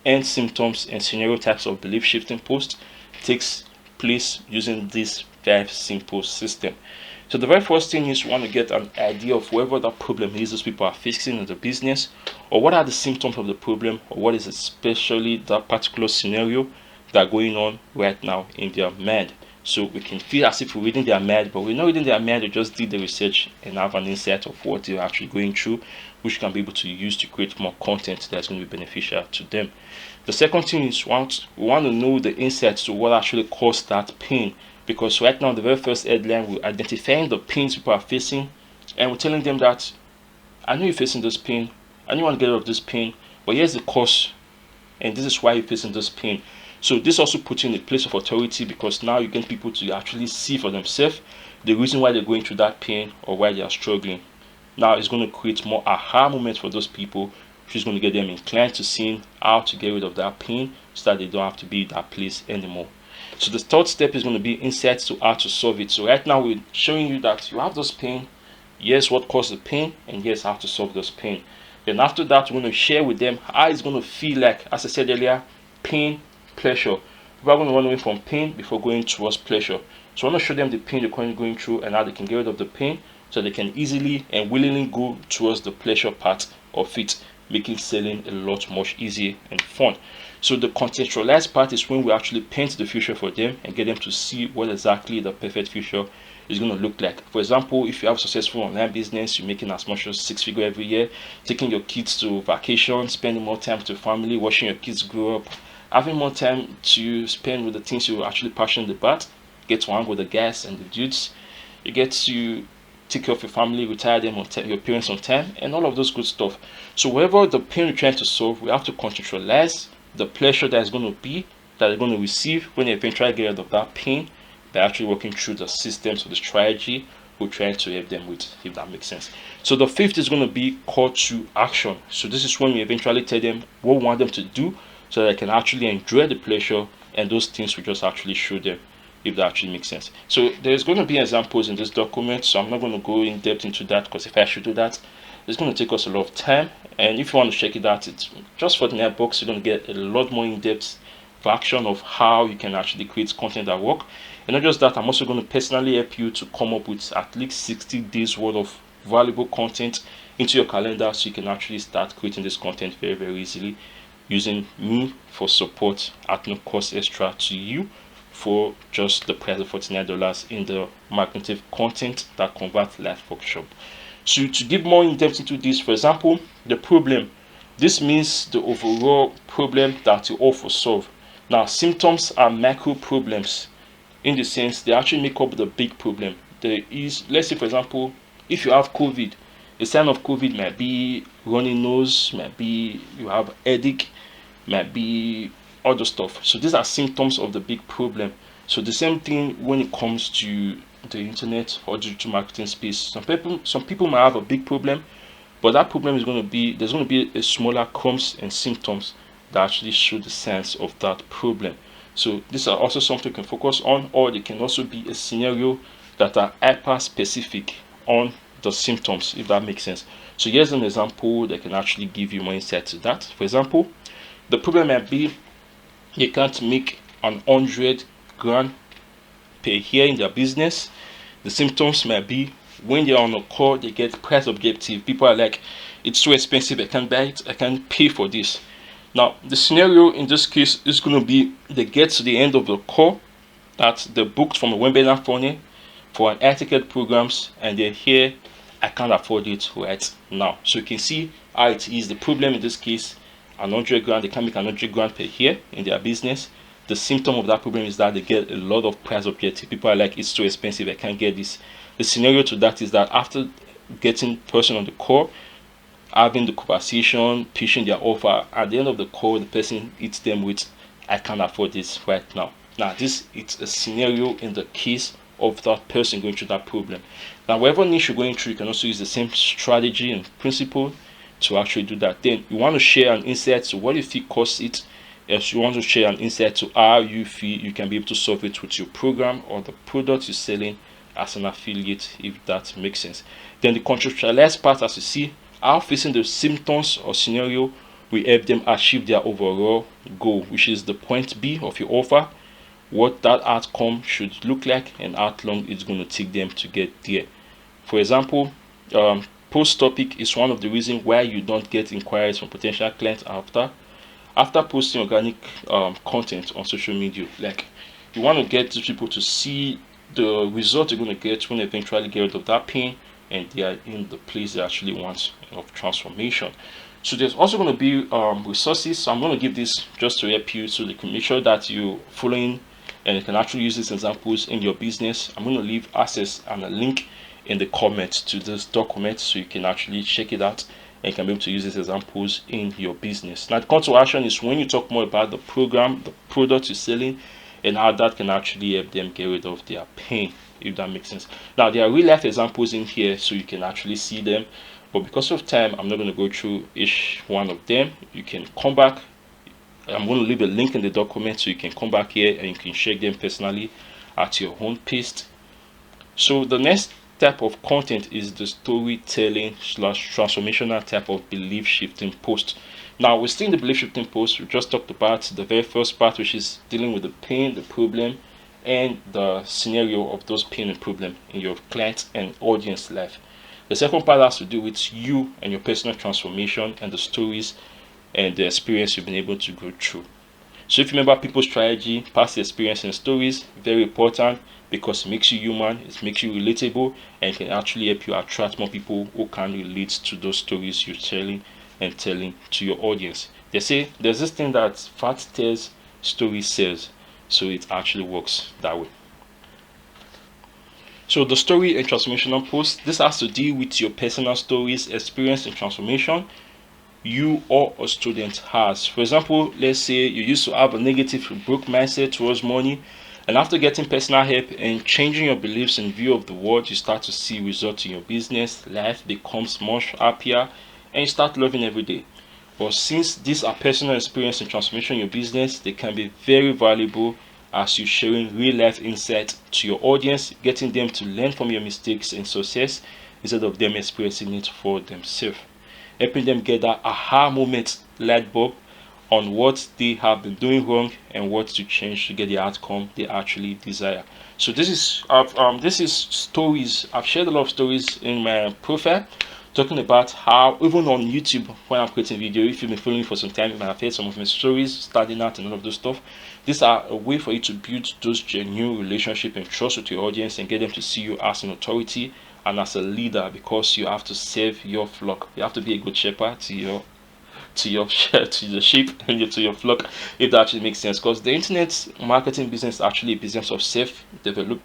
and symptoms and scenario types of belief shifting post, takes place using this 5 simple system. So the very first thing is you want to get an idea of whatever the problem is those people are facing in the business, or what are the symptoms of the problem, or what is especially that particular scenario that are going on right now in their mind. So we can feel as if we're reading their mind, but we're not reading their mind. We just did the research and have an insight of what they're actually going through, which can be able to use to create more content that's going to be beneficial to them. The second thing is we want to know the insights to what actually caused that pain, because right now the very first headline, we're identifying the pains people are facing, and we're telling them that I know you're facing this pain, I know you want to get rid of this pain, but here's the cause, and this is why you're facing this pain. So this also puts you in a place of authority, because now you get people to actually see for themselves the reason why they're going through that pain or why they are struggling. Now it's going to create more aha moments for those people, which is going to get them inclined to seeing how to get rid of that pain so that they don't have to be in that place anymore. So the third step is going to be insights to how to solve it. So right now we're showing you that you have this pain, yes, what caused the pain, and yes, how to solve this pain. Then after that, we're going to share with them how it's going to feel like, as I said earlier, pain, pleasure. We're going to run away from pain before going towards pleasure. So I want to show them the pain they're currently going through and how they can get rid of the pain so they can easily and willingly go towards the pleasure part of it, making selling a lot much easier and fun. So the contextualized part is when we actually paint the future for them and get them to see what exactly the perfect future is going to look like. For example, if you have a successful online business, you're making as much as 6 figures every year, taking your kids to vacation, spending more time with your family, watching your kids grow up, having more time to spend with the things you're actually passionate about, get to hang with the guys and the dudes, you get to take care of your family, retire them on your parents on time, and all of those good stuff. So wherever the pain we're trying to solve, we have to contextualize the pleasure that is going to be, that they're going to receive when they eventually get rid of that pain by actually working through the systems or the strategy we're trying to help them with, if that makes sense. So the fifth is going to be call to action. So this is when we eventually tell them what we want them to do so that they can actually enjoy the pleasure and those things we just actually show them, if that actually makes sense. So there's going to be examples in this document, so I'm not going to go in depth into that because if I should do that, it's going to take us a lot of time. And if you want to check it out, it's just for the netbox. You're going to get a lot more in-depth version of how you can actually create content at work. And not just that, I'm also going to personally help you to come up with at least 60 days worth of valuable content into your calendar so you can actually start creating this content very, very easily using me for support at no cost extra to you for just the price of $49 in the magnetic content that converts live workshop. So to give more in depth into this, for example, the problem, this means the overall problem that you offer solve. Now symptoms are micro problems in the sense they actually make up the big problem. There is, let's say for example, if you have COVID, a sign of COVID might be runny nose, might be you have headache, might be other stuff. So these are symptoms of the big problem. So the same thing when it comes to the internet or digital marketing space. Some people might have a big problem, but that problem is going to be, there's going to be a smaller crumbs and symptoms that actually show the sense of that problem. So these are also something you can focus on, or they can also be a scenario that are hyper specific on the symptoms, if that makes sense. So here's an example that can actually give you more insight to that. For example, the problem might be you can't make 100 grand per year in their business. The symptoms might be when they're on a call, they get price objective. People are like, it's too expensive, I can't buy it, I can't pay for this. Now the scenario in this case is going to be they get to the end of the call that they booked from a webinar funnel for an air ticket programs and they're here, I can't afford it right now. So you can see how it is. The problem in this case, 100 grand, they can make 100 grand per year in their business. The symptom of that problem is that they get a lot of price objective. People are like, it's too expensive, I can't get this. The scenario to that is that after getting person on the call, having the conversation, pitching their offer, at the end of the call, the person hits them with, I can't afford this right now. Now this is a scenario in the case of that person going through that problem. Now whatever niche you're going through, you can also use the same strategy and principle to actually do that. Then you want to share an insight to what you feel costs it. If you want to share an insight to how you feel you can be able to solve it with your program or the product you're selling as an affiliate, if that makes sense. Then the contextualized part, as you see, how facing the symptoms or scenario will help them achieve their overall goal, which is the point B of your offer, what that outcome should look like and how long it's going to take them to get there. For example, post topic is one of the reasons why you don't get inquiries from potential clients after posting organic content on social media. Like, you want to get these people to see the result you're going to get when they eventually get rid of that pain and they are in the place they actually want of transformation. So there's also going to be resources. So I'm going to give this just to help you so you can make sure that you're following and you can actually use these examples in your business. I'm going to leave access and a link in the comments to this document so you can actually check it out and you can be able to use these examples in your business. Now the call to action is when you talk more about the program, the product you're selling, and how that can actually help them get rid of their pain, if that makes sense. Now there are real life examples in here so you can actually see them, but because of time I'm not going to go through each one of them. You can come back I'm going to leave a link in the document so you can come back here and you can check them personally at your own pace. So the next type of content is the storytelling slash transformational type of belief shifting post. Now we're still in the belief shifting post. We just talked about the very first part, which is dealing with the pain, the problem, and the scenario of those pain and problem in your client and audience life. The second part has to do with you and your personal transformation and the stories and the experience you've been able to go through. So if you remember people's strategy, past experience and stories, very important because it makes you human, it makes you relatable, and it can actually help you attract more people who can relate to those stories you're telling and telling to your audience. They say there's this thing that fat tells, story sells. So it actually works that way. So the story and transformational post, this has to deal with your personal stories, experience and transformation you or a student has. For example, let's say you used to have a negative broke mindset towards money, and after getting personal help and changing your beliefs and view of the world, you start to see results in your business, life becomes much happier, and you start loving every day. But since these are personal experience and transformation in your business, they can be very valuable as you sharing real life insight to your audience, getting them to learn from your mistakes and success instead of them experiencing it for themselves, helping them get that aha moment light bulb on what they have been doing wrong and what to change to get the outcome they actually desire. So this is stories. I've shared a lot of stories in my profile talking about how even on YouTube when I'm creating video, if you've been following me for some time, you might have heard some of my stories starting out and all of those stuff. These are a way for you to build those genuine relationship and trust with your audience and get them to see you as an authority and as a leader, because you have to serve your flock. You have to be a good shepherd to your to the sheep and to your flock, if that actually makes sense. Because the internet marketing business is actually a business of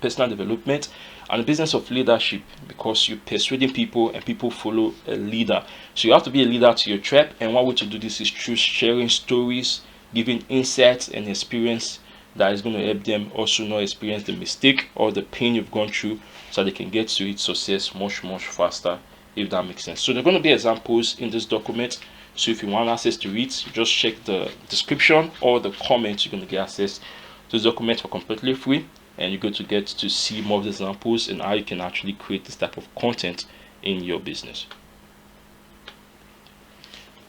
personal development and a business of leadership, because you're persuading people and people follow a leader. So you have to be a leader to your tribe, and one way to do this is through sharing stories, giving insights and experience that is going to help them also not experience the mistake or the pain you've gone through, so they can get to its success much faster, if that makes sense. So there are going to be examples in this document. So if you want access to it, just check the description or the comments. You're going to get access to this document for completely free, and you're going to get to see more of the examples and how you can actually create this type of content in your business.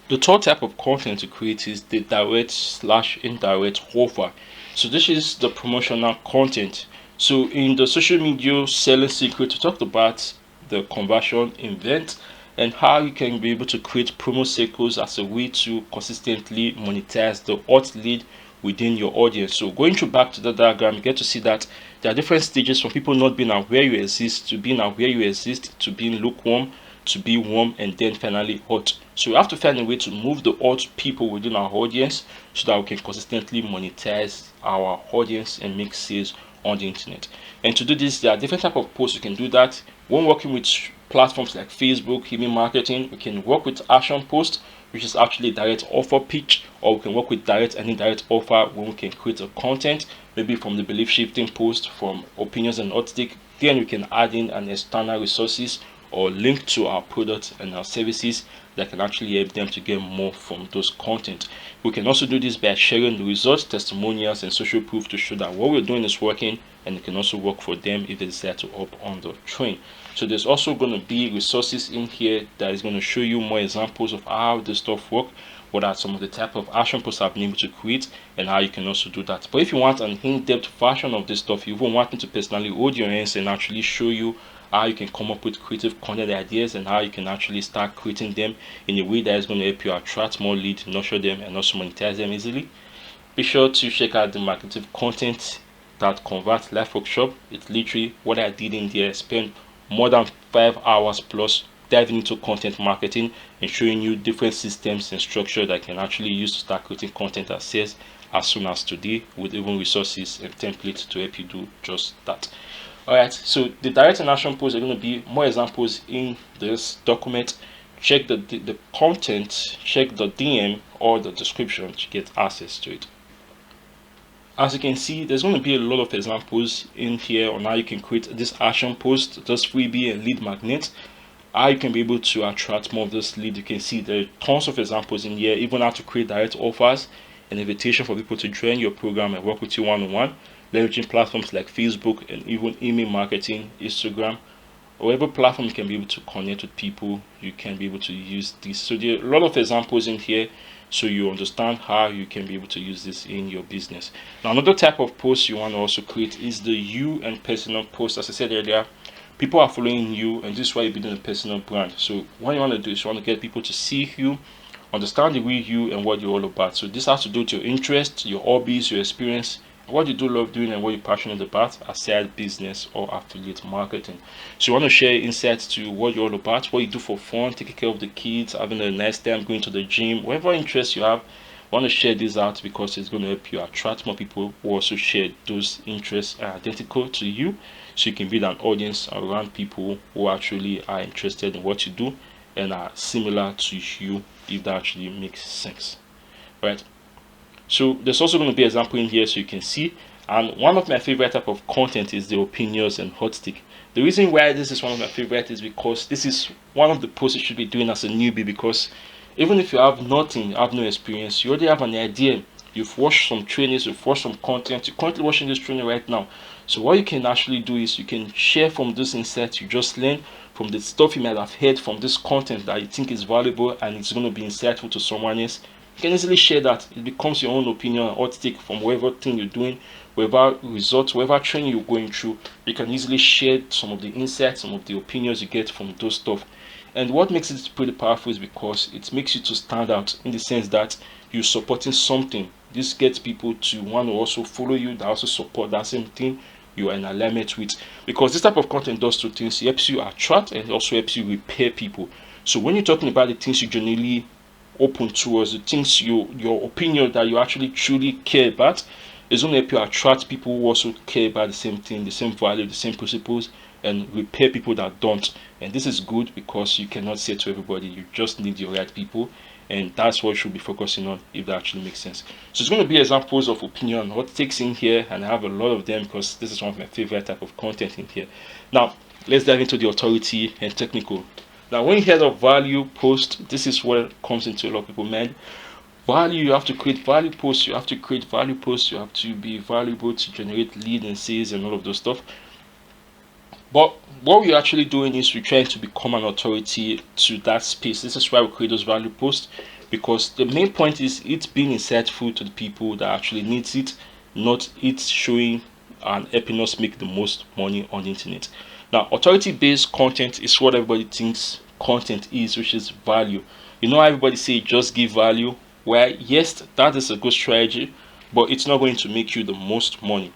The third type of content to create is the direct slash indirect offer. So this is the promotional content. So in the social media selling secret, we talked about the conversion event and how you can be able to create promo circles as a way to consistently monetize the hot lead within your audience. So going through back to the diagram, you get to see that there are different stages from people not being aware you exist, to being aware you exist, to being lukewarm, to be warm, and then finally hot. So we have to find a way to move the hot people within our audience so that we can consistently monetize our audience and make sales on the internet. And to do this, there are different type of posts you can do that. When working with platforms like Facebook, email marketing, we can work with action post, which is actually a direct offer pitch, or we can work with direct and indirect offer when we can create a content, maybe from the belief shifting post, from opinions and hot take. Then we can add in an external resources or link to our products and our services that can actually help them to get more from those content. We can also do this by sharing the results, testimonials, and social proof to show that what we're doing is working, and it can also work for them if they decide to hop on the train. So there's also going to be resources in here that is going to show you more examples of how this stuff work, what are some of the type of action posts I've been able to create, and how you can also do that. But if you want an in-depth version of this stuff, you even want me to personally hold your hands and actually show you how you can come up with creative content ideas and how you can actually start creating them in a way that is going to help you attract more leads, nurture them, and also monetize them easily, be sure to check out the marketing content that converts live workshop. It's literally what I did in there. I spent more than 5 hours plus diving into content marketing and showing you different systems and structure that I can actually use to start creating content that sells as soon as today, with even resources and templates to help you do just that. Alright, so the direct and action posts are going to be more examples in this document. Check the content, check the DM or the description to get access to it. As you can see, there's going to be a lot of examples in here on how you can create this action post, this freebie and lead magnet, how you can be able to attract more of this lead. You can see there are tons of examples in here, even how to create direct offers an invitation for people to join your program and work with you one-on-one, leveraging platforms like Facebook and even email marketing, Instagram, whatever platform you can be able to connect with people, you can be able to use this. So there are a lot of examples in here, so you understand how you can be able to use this in your business. Now, another type of post you want to also create is the you and personal post. As I said earlier, people are following you, and this is why you're building a personal brand. So what you want to do is you want to get people to see you, understand the real you and what you're all about. So this has to do with your interests, your hobbies, your experience, what you do love doing, and what you're passionate about aside business or affiliate marketing. So you want to share insights to what you're all about, what you do for fun, taking care of the kids, having a nice time, going to the gym, whatever interests you have. I want to share this out because it's going to help you attract more people who also share those interests identical to you, so you can build an audience around people who actually are interested in what you do and are similar to you, if that actually makes sense, right? So there's also going to be an example in here so you can see. And one of my favorite type of content is the opinions and hot stick. The reason why this is one of my favorite is because this is one of the posts you should be doing as a newbie, because even if you have nothing, you have no experience, you already have an idea. You've watched some trainings, you've watched some content, you're currently watching this training right now. So what you can actually do is you can share from this insights you just learned, from the stuff you might have heard from this content that you think is valuable and it's going to be insightful to someone else. You can easily share that. It becomes your own opinion and hot take from whatever thing you're doing, whatever results, whatever training you're going through. You can easily share some of the insights, some of the opinions you get from those stuff. And what makes it pretty powerful is because it makes you to stand out in the sense that you're supporting something. This gets people to want to also follow you, that also support that same thing you are in alignment with. Because this type of content does two things. It helps you attract and it also helps you repair people. So when you're talking about the things you genuinely open towards, the things your opinion that you actually truly care about, is going to help you attract people who also care about the same thing, the same value, the same principles, and repair people that don't. And this is good because you cannot say to everybody, you just need your right people, and that's what you should be focusing on, if that actually makes sense. So it's going to be examples of opinion, what takes in here, and I have a lot of them because this is one of my favorite type of content in here. Now let's dive into the authority and technical. Now when you hear of value post, this is what comes into a lot of people's mind. Value, you have to create value posts, you have to create value posts, you have to be valuable to generate lead and sales and all of those stuff. But what we're actually doing is we're trying to become an authority to that space. This is why we create those value posts, because the main point is it's being insightful to the people that actually needs it, not it showing and helping us make the most money on the internet. Now, authority-based content is what everybody thinks content is, which is value. You know, everybody say just give value. Well, yes, that is a good strategy, but it's not going to make you the most money.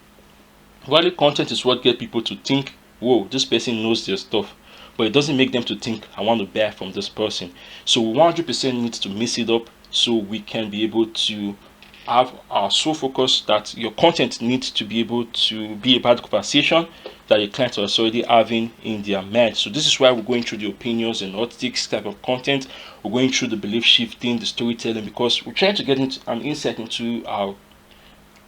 Value content is what gets people to think, whoa, this person knows their stuff, but it doesn't make them to think, I want to buy from this person. So 100% needs to mix it up so we can be able to have our sole focus that your content needs to be able to be about the conversation that your clients are already having in their mind. So this is why we're going through the opinions and hot takes type of content. We're going through the belief shifting, the storytelling, because we're trying to get into an insight into our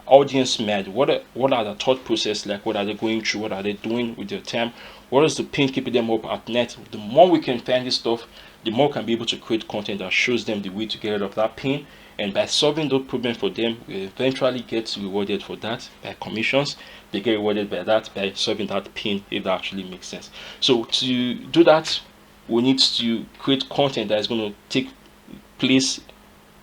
audience mind. What are the thought process like? What are they going through? What are they doing with their time? What is the pain keeping them up at night? The more we can find this stuff, the more we can be able to create content that shows them the way to get rid of that pain. And by solving those problems for them, we eventually get rewarded for that by commissions. They get rewarded by that by solving that pain, if that actually makes sense. So to do that, we need to create content that is going to take place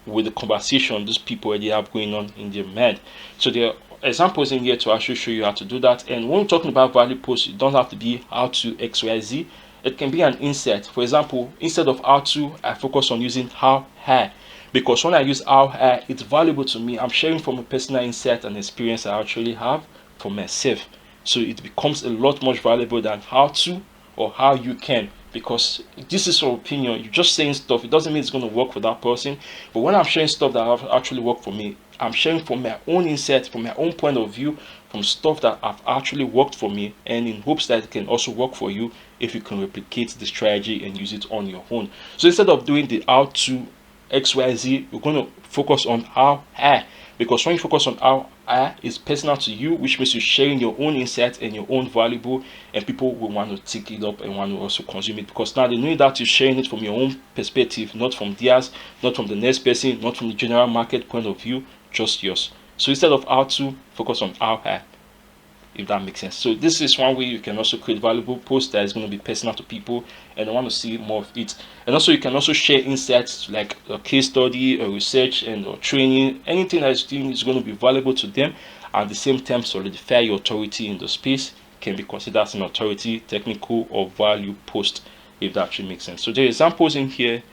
with the conversation these people already have going on in their mind. So there are examples in here to actually show you how to do that. And when we're talking about value posts, it don't have to be how to XYZ. It can be an insight. For example, instead of how to, I focus on using how high. Because when I use how high, it's valuable to me. I'm sharing from a personal insight and experience I actually have for myself. So it becomes a lot more valuable than how to or how you can. Because this is your opinion. You're just saying stuff. It doesn't mean it's going to work for that person. But when I'm sharing stuff that have actually worked for me, I'm sharing from my own insight, from my own point of view, from stuff that have actually worked for me, and in hopes that it can also work for you if you can replicate the strategy and use it on your own. So instead of doing the how to XYZ, we're going to focus on how I, because when you focus on how I, it's personal to you, which means you're sharing your own insights and your own valuable, and people will want to take it up and want to also consume it, because now they know that you're sharing it from your own perspective, not from theirs, not from the next person, not from the general market point of view, just yours. So instead of how to, focus on how I, if that makes sense. So this is one way you can also create valuable posts that is going to be personal to people and want to see more of it. And also you can also share insights like a case study, a research, and or training, anything that is going to be valuable to them. At the same time, solidify your authority in the space. Can be considered as an authority, technical, or value post, if that actually makes sense. So there are examples in here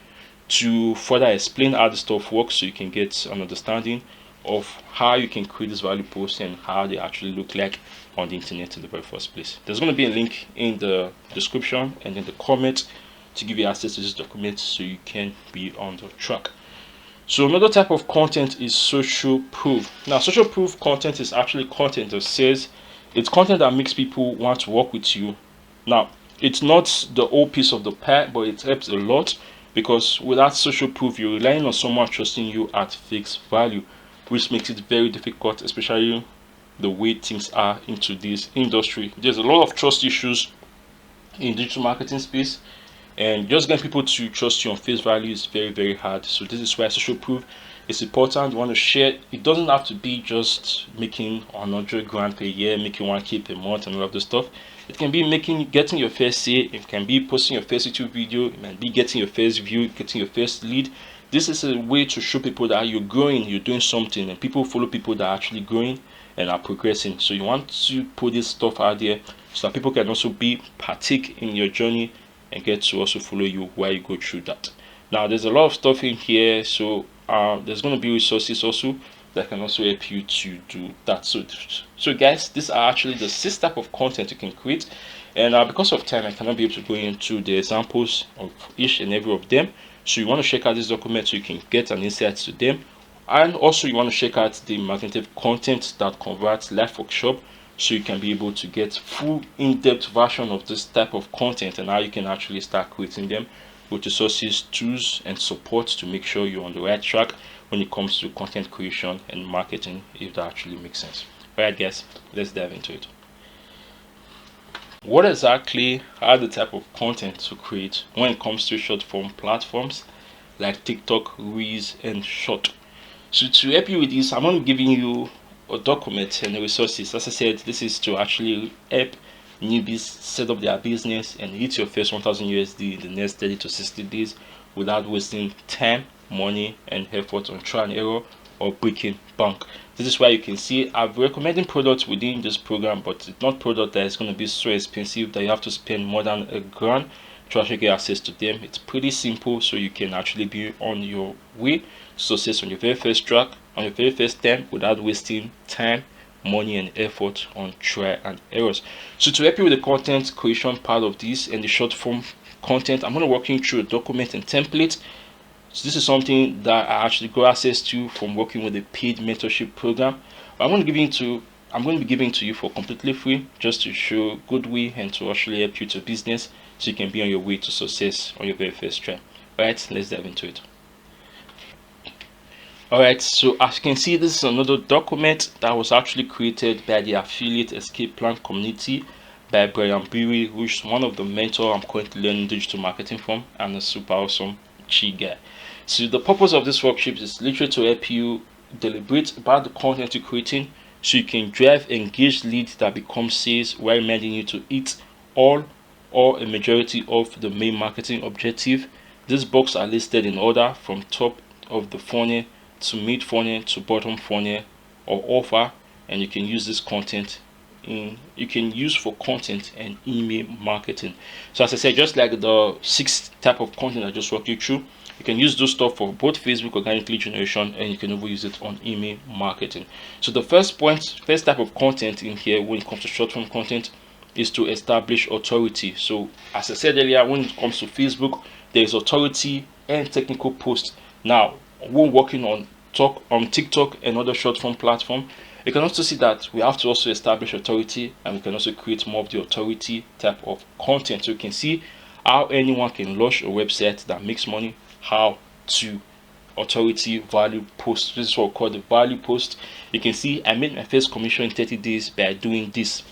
to further explain how the stuff works, so you can get an understanding of how you can create this value post and how they actually look like on the internet in the very first place. There's going to be a link in the description and in the comment to give you access to this document so you can be on the track. So another type of content is social proof. Now, social proof content is actually content that says it's content that makes people want to work with you. Now, it's not the whole piece of the pie, but it helps a lot, because without social proof, you're relying on someone trusting you at fixed value, which makes it very difficult, especially the way things are into this industry. There's a lot of trust issues in digital marketing space, and just getting people to trust you on face value is very, very hard. So this is why social proof is important. You want to share. It doesn't have to be just making 100 grand per year, making 1K per month and all of this stuff. It can be getting your first say. It can be posting your first YouTube video. It might be getting your first view, getting your first lead. This is a way to show people that you're growing, you're doing something, and people follow people that are actually growing and are progressing. So you want to put this stuff out there so that people can also partake in your journey and get to also follow you while you go through that. Now, there's a lot of stuff in here, so there's going to be resources also that can also help you to do that. So guys, these are actually the 6 type of content you can create, and because of time I cannot be able to go into the examples of each and every of them. So you want to check out this document so you can get an insight to them, and also you want to check out the magnetic content that converts live workshop, so you can be able to get full in-depth version of this type of content and how you can actually start creating them with resources, tools, and support to make sure you're on the right track when it comes to content creation and marketing, if that actually makes sense. Alright guys, let's dive into it. What exactly are the type of content to create when it comes to short form platforms like TikTok, Reels, and Short? So to help you with this, I'm going to be giving you a document and the resources. As I said, this is to actually help newbies set up their business and hit your first 1000 USD in the next 30 to 60 days without wasting time, money, and effort on trial and error or breaking bank. This is why you can see I've recommending products within this program, but it's not product that is going to be so expensive that you have to spend more than $1,000 to actually get access to them. It's pretty simple, so you can actually be on your way to success on your very first track, on your very first time, without wasting time, money, and effort on try and errors. So to help you with the content creation part of this and the short form content, I'm going to walk you through a document and template. So this is something that I actually got access to from working with the paid mentorship program. I'm going to be giving to you for completely free, just to show good way and to actually help you to business so you can be on your way to success on your very first try. Alright, let's dive into it. Alright, so as you can see, this is another document that was actually created by the Affiliate Escape Plan community by Brian Beery, who is one of the mentors I'm currently learning digital marketing from, and a super awesome guy. So the purpose of this workshop is literally to help you deliberate about the content you're creating so you can drive engaged leads that become sales, while reminding you to hit all or a majority of the main marketing objective. These blocks are listed in order from top of the funnel to mid funnel to bottom funnel or offer, and you can use this content for content and email marketing. So as I said, just like the 6 type of content I just walked you through, you can use those stuff for both Facebook organic lead generation, and you can even use it on email marketing. So the first type of content in here when it comes to short form content is to establish authority. So as I said earlier, when it comes to Facebook, there is authority and technical posts. Now when working on TikTok and other short form platform, you can also see that we have to also establish authority, and we can also create more of the authority type of content. So you can see how anyone can launch a website that makes money, how to authority value post. This is what we call the value post. You can see I made my first commission in 30 days by doing this.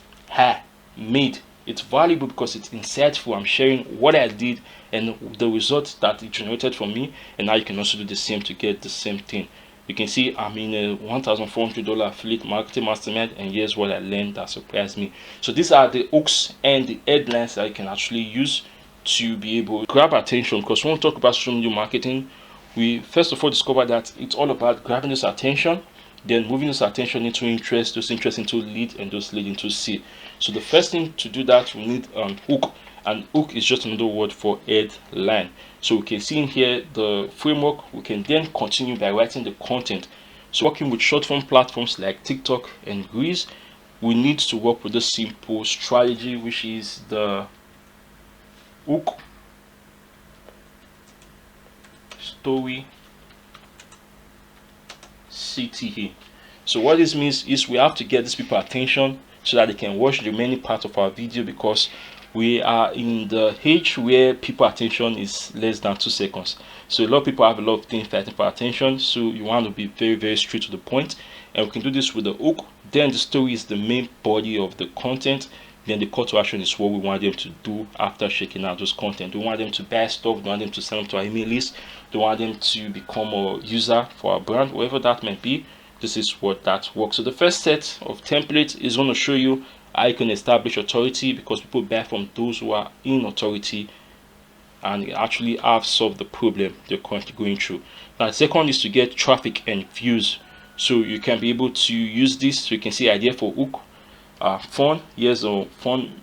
It's valuable because it's insightful. I'm sharing what I did and the results that it generated for me, and now you can also do the same to get the same thing. You can see I'm in a $1,400 affiliate marketing mastermind, and here's what I learned that surprised me. So these are the hooks and the headlines that you can actually use to be able to grab attention, because when we talk about social media marketing, we first of all discover that it's all about grabbing this attention, then moving this attention into interest, those interest into lead, and those lead into seed. So the first thing to do that, we need an hook, and hook is just another word for headline. So we can see in here the framework. We can then continue by writing the content. So working with short form platforms like TikTok and Grease, we need to work with a simple strategy, which is the hook, story, CTA. So what this means is we have to get these people attention so that they can watch the remaining part of our video, because we are in the age where people attention is less than 2 seconds. So a lot of people have a lot of things fighting for attention, so you want to be very straight to the point. And we can do this with the hook. Then the story is the main body of the content. Then the call to action is what we want them to do after checking out those content. We want them to buy stuff, we want them to sign up to our email list, we want them to become a user for our brand, whatever that might be. This is what that works. So the first set of templates is going to show you how you can establish authority, because people buy from those who are in authority and actually have solved the problem they're currently going through. Now the second is to get traffic and views. So you can be able to use this. So you can see idea for hook, fun. Here's a fun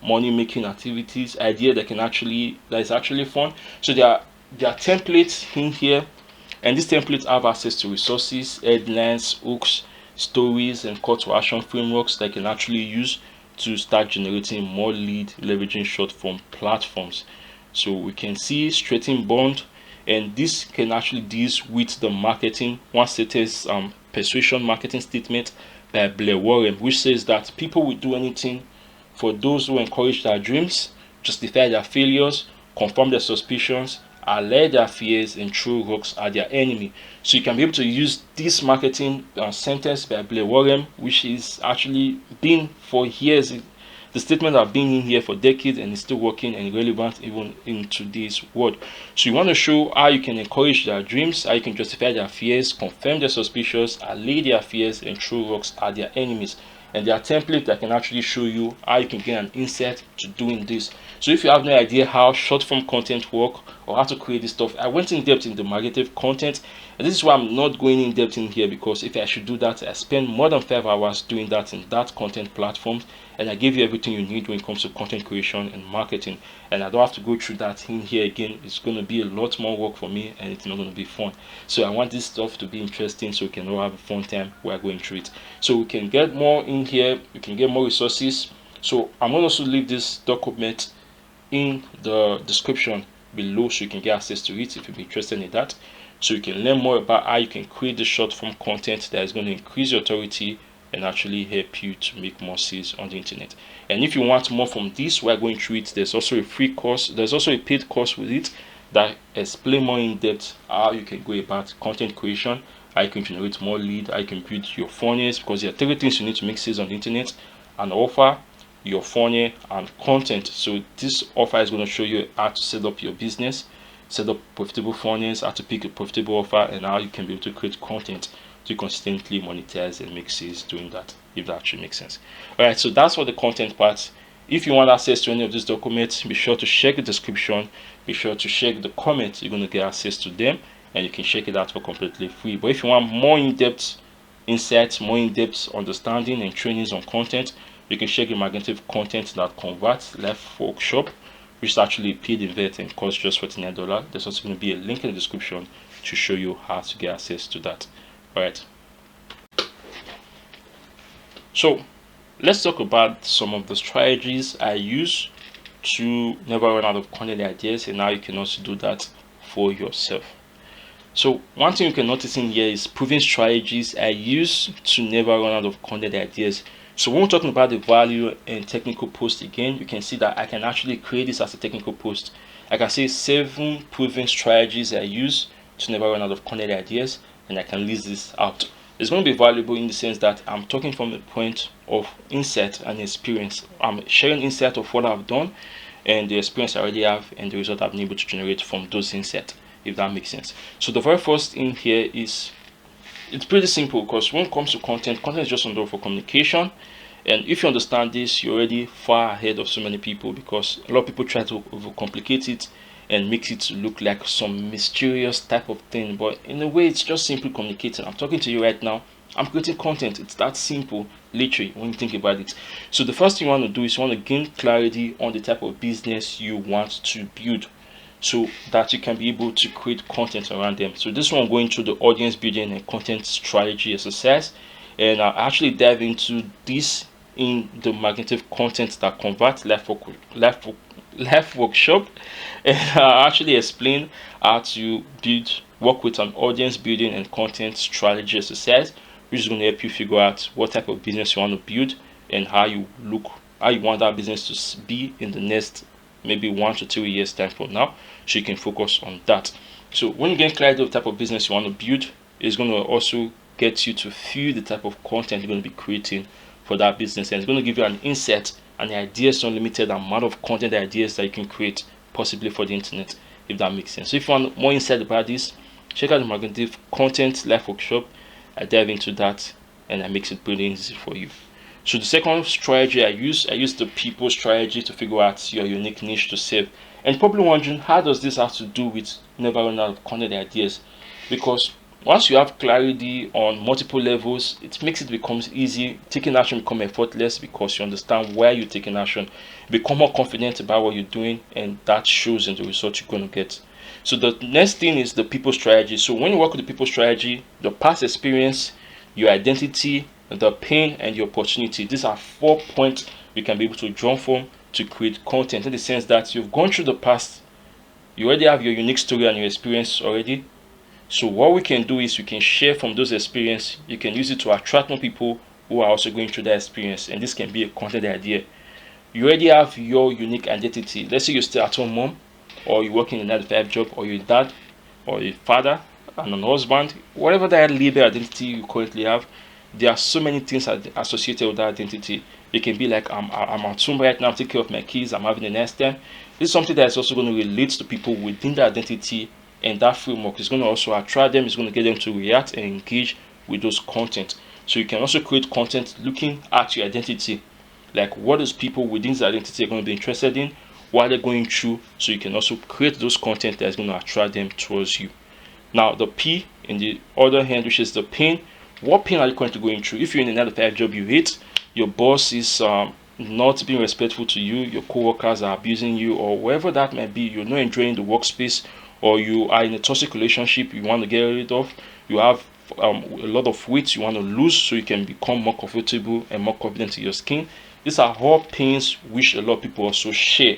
money making activities idea that is actually fun. So there are templates in here, and these templates have access to resources, headlines, hooks, stories, and call to action frameworks that can actually use to start generating more lead, leveraging short form platforms. So we can see straighten bond, and this can actually deal with the marketing. One status persuasion marketing statement by Blair Warren, which says that people will do anything for those who encourage their dreams, justify their failures, confirm their suspicions, allay their fears, and throw rocks at their enemy. So you can be able to use this marketing sentence by Blair Warren, which is actually been for years. The statement have been in here for decades, and it's still working and relevant even in today's world. So you want to show how you can encourage their dreams, how you can justify their fears, confirm their suspicions, allay their fears, and throw rocks at their enemies. And there are templates that can actually show you how you can get an insight to doing this. So if you have no idea how short form content work or how to create this stuff, I went in depth in the marketing content, and this is why I'm not going in depth in here, because if I should do that, I spend more than 5 hours doing that in that content platform, and I give you everything you need when it comes to content creation and marketing, and I don't have to go through that in here again. It's going to be a lot more work for me, and it's not going to be fun. So I want this stuff to be interesting so we can all have a fun time while going through it. So we can get more in here, we can get more resources. So I'm going to also leave this document in the description below so you can get access to it if you're interested in that. So you can learn more about how you can create the short form content that is going to increase your authority and actually help you to make more sales on the internet. And if you want more from this while going through it, there's also a free course, there's also a paid course with it that explain more in depth how you can go about content creation, how you can generate more lead, how you can build your funnels, because there are 3 things you need to make sales on the internet: an offer, your funnel, and content. So this offer is going to show you how to set up your business, set up profitable funnels, how to pick a profitable offer, and how you can be able to create content to consistently monetize and make sales doing that, if that actually makes sense. All right, so that's for the content part. If you want access to any of these documents, be sure to check the description, be sure to check the comments. You're going to get access to them, and you can check it out for completely free. But if you want more in-depth insights, more in-depth understanding and trainings on content, you can check the Magnetic Content That Converts live workshop, which is actually a paid event and costs just $49. There's also going to be a link in the description to show you how to get access to that. All right, so let's talk about some of the strategies I use to never run out of content ideas, and how you can also do that for yourself. So one thing you can notice in here is proven strategies I use to never run out of content ideas. So when we're talking about the value and technical post again, you can see that I can actually create this as a technical post. I can say 7 proven strategies I use to never run out of content ideas, and I can list this out. It's going to be valuable in the sense that I'm talking from a point of insight and experience. I'm sharing insight of what I've done and the experience I already have and the result I've been able to generate from those insights, if that makes sense. So the very first thing here is, it's pretty simple, because when it comes to content is just another for communication. And if you understand this, you're already far ahead of so many people, because a lot of people try to overcomplicate it and make it look like some mysterious type of thing, but in a way it's just simply communicating. I'm talking to you right now, I'm creating content. It's that simple, literally, when you think about it. So the first thing you want to do is you want to gain clarity on the type of business you want to build, so that you can be able to create content around them. So this one, going through the audience building and content strategy exercise, and I'll actually dive into this in the magnetic content that converts live workshop, and I'll actually explain how to work with an audience building and content strategy exercise, which is going to help you figure out what type of business you want to build and how you want that business to be in the next maybe 1 to 2 years time from now, so you can focus on that. So when you get clarity of the type of business you want to build, it's going to also get you to feel the type of content you're going to be creating for that business, and it's going to give you an insight and the ideas, unlimited amount of content ideas that you can create possibly for the internet, if that makes sense. So if you want more insight about this, check out the magnetic content live workshop. I dive into that and I make it pretty easy for you. So the second strategy I use the people strategy to figure out your unique niche to serve. And you're probably wondering, how does this have to do with never running out of content ideas? Because once you have clarity on multiple levels, it makes it becomes easy. Taking action become effortless, because you understand where you're taking action, become more confident about what you're doing, and that shows in the results you're going to get. So the next thing is the people strategy. So when you work with the people strategy, the past experience, your identity, the pain, and your opportunity, these are 4 points you can be able to draw from to create content, in the sense that you've gone through the past, you already have your unique story and your experience already. So what we can do is we can share from those experiences. You can use it to attract more people who are also going through that experience, and this can be a content idea. You already have your unique identity. Let's say you're still at home mom, or you're working in a 9-to-5 job, or you're a dad, or a father and an husband, whatever that label identity you currently have. There are so many things associated with that identity. It can be like, I'm at home right now, I'm taking care of my kids, I'm having a nice time. This is something that is also going to relate to people within the identity, and that framework is going to also attract them. It's going to get them to react and engage with those content. So you can also create content looking at your identity, like what is people within the identity are going to be interested in, what they're going through, so you can also create those content that's going to attract them towards you. Now the P in the other hand, which is the pain. What pain are you currently going through? If you're in another 9-to-5 job you hate, your boss is not being respectful to you, your co-workers are abusing you, or whatever that might be, you're not enjoying the workspace, or you are in a toxic relationship you want to get rid of, you have a lot of weight you want to lose so you can become more comfortable and more confident in your skin. These are all pains which a lot of people also share.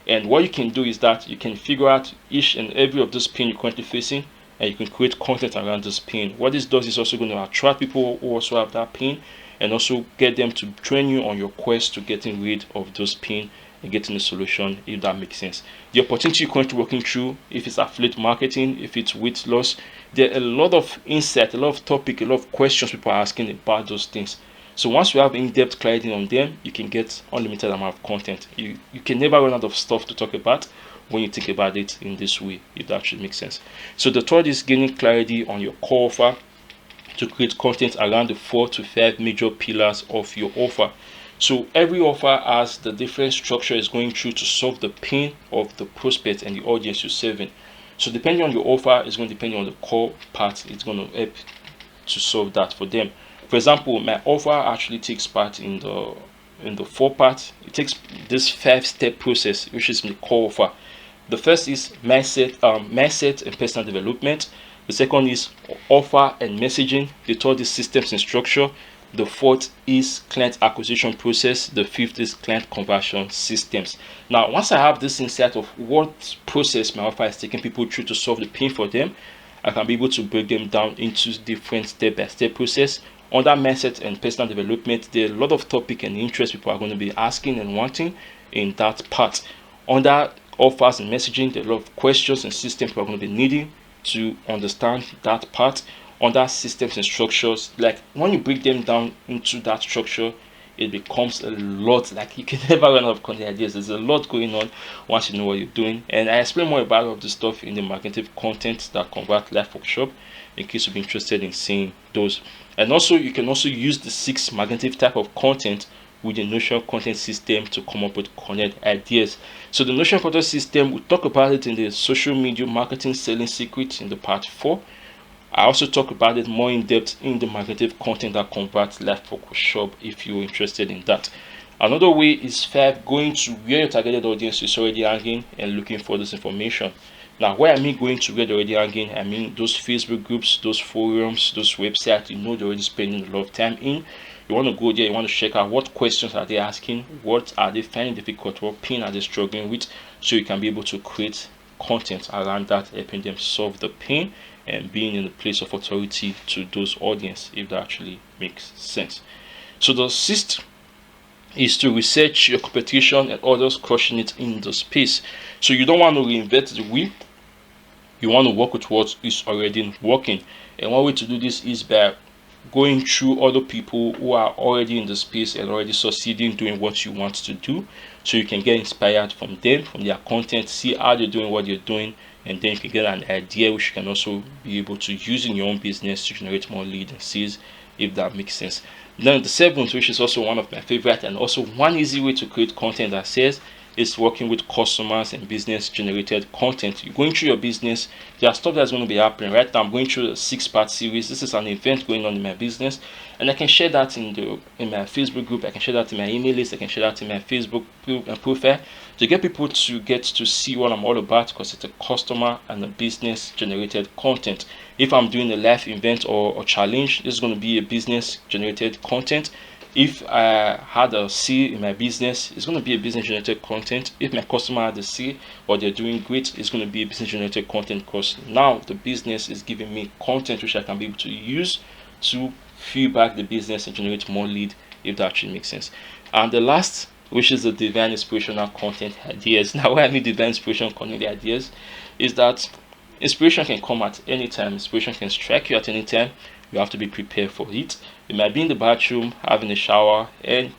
And what you can do is that you can figure out each and every of those pain you're currently facing, and you can create content around this pain. What this does is also going to attract people who also have that pain, and also get them to join you on your quest to getting rid of those pain and getting a solution, if that makes sense. The opportunity you're currently working through, if it's affiliate marketing, if it's weight loss, there are a lot of insight, a lot of topic, a lot of questions people are asking about those things. So once you have in-depth clarity on them, you can get unlimited amount of content. You can never run out of stuff to talk about when you think about it in this way, if that should make sense. So the third is gaining clarity on your core offer to create content around the 4 to 5 major pillars of your offer. So every offer has the different structure is going through to solve the pain of the prospect and the audience you're serving. So depending on your offer, it's going to depend on the core part. It's going to help to solve that for them. For example, my offer actually takes part in the 4 parts. It takes this 5-step process, which is the core offer. The first is mindset and personal development. The second is offer and messaging. The third is systems and structure. The fourth is client acquisition process. The fifth is client conversion systems. Now, once I have this insight of what process my offer is taking people through to solve the pain for them, I can be able to break them down into different step-by-step process. Under mindset and personal development, there are a lot of topic and interest people are going to be asking and wanting in that part. Under offers and messaging, there are a lot of questions and systems people are going to be needing to understand that part. Under systems and structures, like when you break them down into that structure, it becomes a lot. Like, you can never run out of content ideas. There's a lot going on once you know what you're doing. And I explain more about all of this stuff in the magnetic content that convert live workshop, in case you're interested in seeing those. And also, you can also use the 6 magnetic type of content with the Notion content system to come up with content ideas. So the Notion content system, we'll talk about it in the social media marketing selling secret in the part 4. I also talk about it more in depth in the magnetic content that converts live workshop, if you're interested in that. Another way is 5, going to where your targeted audience is already hanging and looking for this information. Now, where I mean going to where they're already hanging, I mean those Facebook groups, those forums, those websites you know they're already spending a lot of time in. You want to go there, you want to check out what questions are they asking, what are they finding difficult, what pain are they struggling with, so you can be able to create content around that, helping them solve the pain and being in the place of authority to those audience, if that actually makes sense. So the 6th is to research your competition and others crushing it in the space. So you don't want to reinvent the wheel. You want to work with what is already working. And one way to do this is by going through other people who are already in the space and already succeeding doing what you want to do, so you can get inspired from them, from their content, see how they're doing what you're doing, and then you can get an idea which you can also be able to use in your own business to generate more leads and sales, if that makes sense. Then the 7th, which is also one of my favorite and also one easy way to create content that says, is working with customers and business generated content. You're going through your business, there are stuff that's going to be happening. Right now I'm going through a 6-part series. This is an event going on in my business, and I can share that in my Facebook group, I can share that in my email list, I can share that in my Facebook profile, to get people to get to see what I'm all about, because it's a customer and a business generated content. If I'm doing a live event or a challenge, this is going to be a business generated content. If I had a C in my business, it's going to be a business generated content. If my customer had a C or they're doing great, it's going to be a business generated content, because now the business is giving me content which I can be able to use to feedback the business and generate more lead, if that actually makes sense. And the last, which is the divine inspirational content ideas. Now, what I mean divine inspirational content ideas is that inspiration can come at any time. Inspiration can strike you at any time. You have to be prepared for it. You might be in the bathroom having a shower and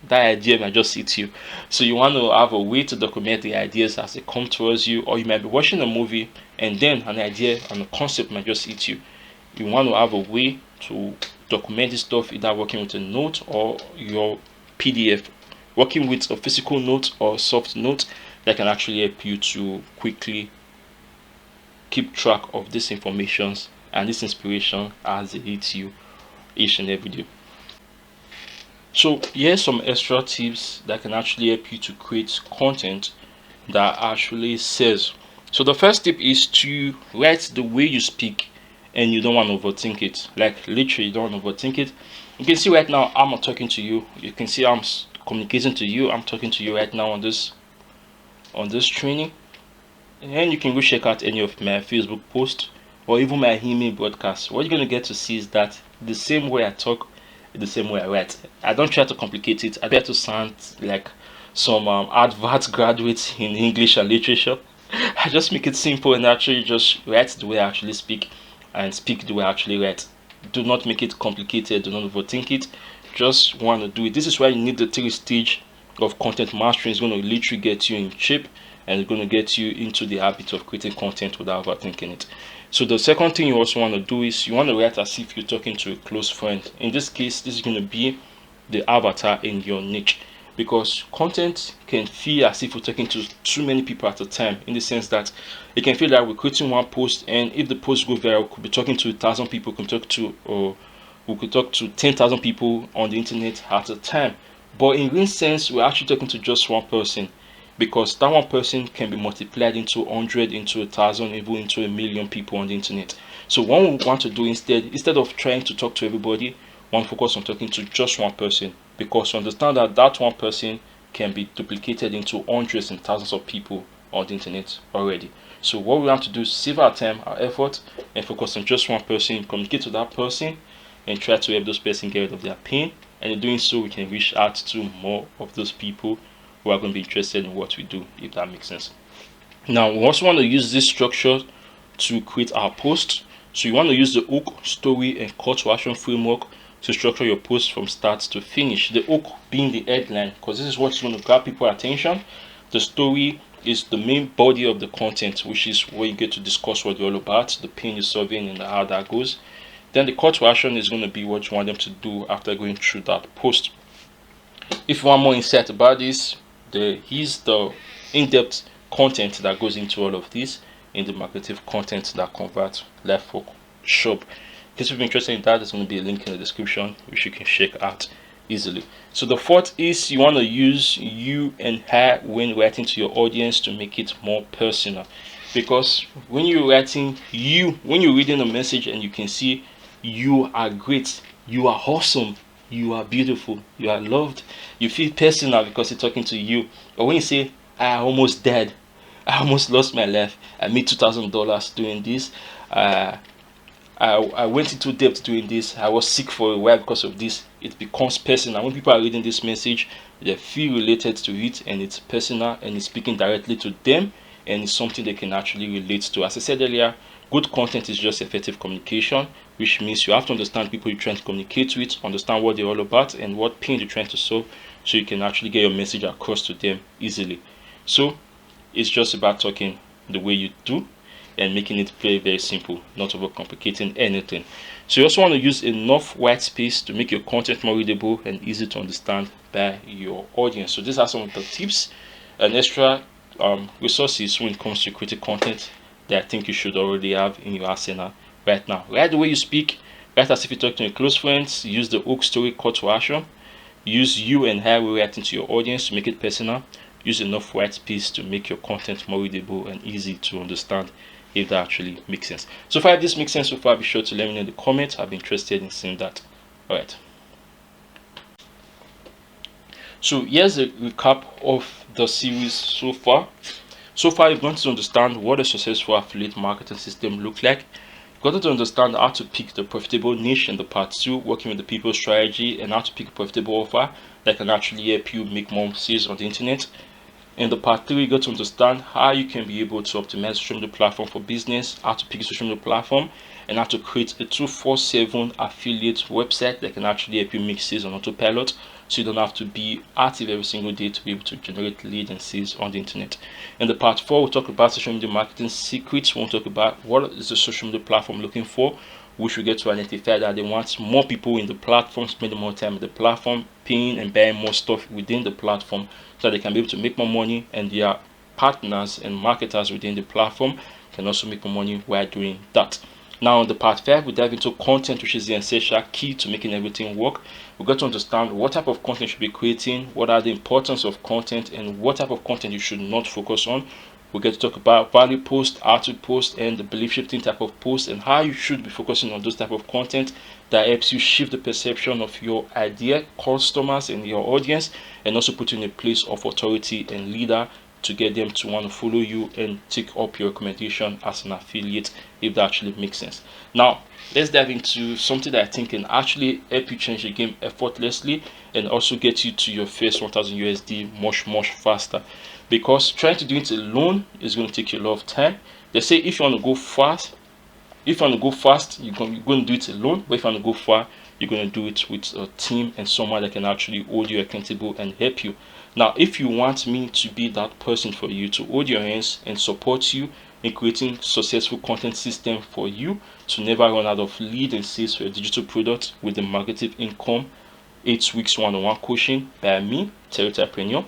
that idea might just hit you. So you want to have a way to document the ideas as they come towards you, or you might be watching a movie and then an idea and a concept might just hit you. You want to have a way to document this stuff, either working with a note or your PDF, working with a physical note or soft note that can actually help you to quickly keep track of this information and this inspiration as it hits you each and every day. So here's some extra tips that can actually help you to create content that actually says. So the first tip is to write the way you speak, and you don't want to overthink it. Like, literally, you don't want to overthink it. You can see right now I'm talking to you. You can see I'm communicating to you. I'm talking to you right now on this training. And you can go check out any of my Facebook posts or even my email broadcast. What you're going to get to see is that the same way I talk, the same way I write. I don't try to complicate it. I try to sound like some advanced graduates in English and literature. I just make it simple and actually just write the way I actually speak and speak the way I actually write. Do not make it complicated. Do not overthink it. Just want to do it. This is why you need the 3-stage of content mastery. It's going to literally get you in shape and it's going to get you into the habit of creating content without overthinking it. So the second thing you also want to do is you want to write as if you're talking to a close friend. In this case, this is going to be the avatar in your niche, because content can feel as if you're talking to too many people at a time, in the sense that it can feel like we're creating one post, and if the post goes viral, we could be talking to 1,000 people, we could talk to 10,000 people on the internet at a time. But in real sense, we're actually talking to just one person, because that one person can be multiplied into 100, into 1,000, even into 1,000,000 people on the internet. So what we want to do instead of trying to talk to everybody, we want to focus on talking to just one person, because we understand that that one person can be duplicated into hundreds and thousands of people on the internet already. So what we want to do is save our time, our effort, and focus on just one person, communicate to that person, and try to help those person get rid of their pain. And in doing so, we can reach out to more of those people who are going to be interested in what we do, if that makes sense. Now, we also want to use this structure to create our post. So you want to use the hook, story, and call to action framework to structure your post from start to finish. The hook being the headline, because this is what's going to grab people's attention. The story is the main body of the content, which is where you get to discuss what you're all about, the pain you're solving, and how that goes. Then the call to action is going to be what you want them to do after going through that post. If you want more insight about this, here's the in-depth content that goes into all of this in the marketing content that converts left hook shop. In case you're interested in that, there's going to be a link in the description which you can check out easily. So the fourth is you want to use you and her when writing to your audience to make it more personal, because when you're writing when you're reading a message and you can see you are great, you are awesome, you are beautiful, you are loved, you feel personal because you're talking to you. But when you say I almost died, I almost lost my life, I made $2,000 doing this, I went into debt doing this, I was sick for a while because of this, it becomes personal. When people are reading this message, they feel related to it, and it's personal, and it's speaking directly to them, and it's something they can actually relate to. As I said earlier, good content is just effective communication, which means you have to understand people you're trying to communicate with, understand what they're all about and what pain they're trying to solve, so you can actually get your message across to them easily. So it's just about talking the way you do and making it very, very simple, not overcomplicating anything. So you also want to use enough white space to make your content more readable and easy to understand by your audience. So these are some of the tips and extra resources when it comes to creating content that I think you should already have in your arsenal right now. Write the way you speak, write as if you're talking to your close friends, use the hook, story, call to action, use you and how we writing to your audience to make it personal, use enough white space to make your content more readable and easy to understand, if that actually makes sense. So far, if this makes sense so far, be sure to let me know in the comments. I'll be interested in seeing that. Alright. So here's a recap of the series so far. So far, you've got to understand what a successful affiliate marketing system looks like. You've got to understand how to pick the profitable niche in the part 2, working with the people strategy, and how to pick a profitable offer that can actually help you make more sales on the internet. In the part 3, you got to understand how you can be able to optimize social media platform for business, how to pick a social media platform, and how to create a 24/7 affiliate website that can actually help you make sales on autopilot, so you don't have to be active every single day to be able to generate leads and sales on the internet. In the part 4, we'll talk about social media marketing secrets. We'll talk about what is the social media platform looking for, which we get to identify that they want more people in the platform, spending more time in the platform, paying and buying more stuff within the platform, so they can be able to make more money, and their partners and marketers within the platform can also make more money while doing that. Now, in the part 5, we dive into content, which is the essential key to making everything work. We got to understand what type of content you should be creating, what are the importance of content, and what type of content you should not focus on. We get to talk about value post, how to post, and the belief shifting type of post, and how you should be focusing on those type of content that helps you shift the perception of your idea, customers, and your audience, and also put you in a place of authority and leader to get them to want to follow you and take up your recommendation as an affiliate, if that actually makes sense. Now, let's dive into something that I think can actually help you change the game effortlessly and also get you to your first 1000 USD much faster, because trying to do it alone is going to take you a lot of time. They say if you want to go fast, you're going to do it alone, but if you want to go far, you're going to do it with a team and someone that can actually hold you accountable and help you. Now, if you want me to be that person for you, to hold your hands and support you in creating successful content system for you to never run out of lead and sales for your digital product with the marketing income 8 weeks one-on-one coaching by me, TYPRENEUR,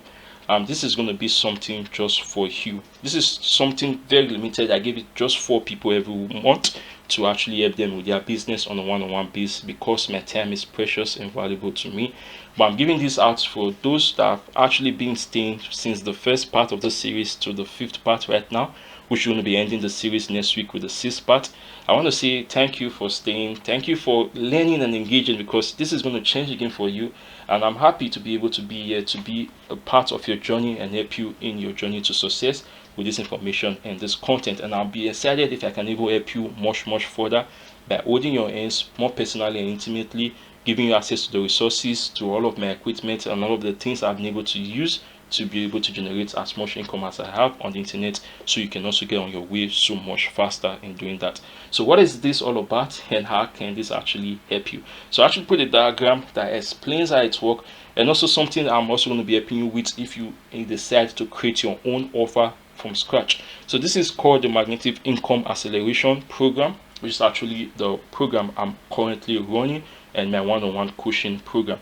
this is going to be something just for you. This is something very limited. I give it just 4 people every month to actually help them with their business on a one-on-one basis, because my time is precious and valuable to me. But I'm giving this out for those that have actually been staying since the first part of the series to the 5th part right now, which is going to be ending the series next week with the 6th part. I want to say thank you for staying, thank you for learning and engaging, because this is going to change the game for you, and I'm happy to be able to be here to be a part of your journey and help you in your journey to success with this information and this content. And I'll be excited if I can even help you much further by holding your hands more personally and intimately, giving you access to the resources, to all of my equipment and all of the things I've been able to use to be able to generate as much income as I have on the internet, so you can also get on your way so much faster in doing that. So what is this all about, and how can this actually help you? So I actually put a diagram that explains how it works, and also something I'm also going to be helping you with if you decide to create your own offer from scratch. So this is called the Magnetic Income Acceleration Program, which is actually the program I'm currently running, and my one-on-one coaching program.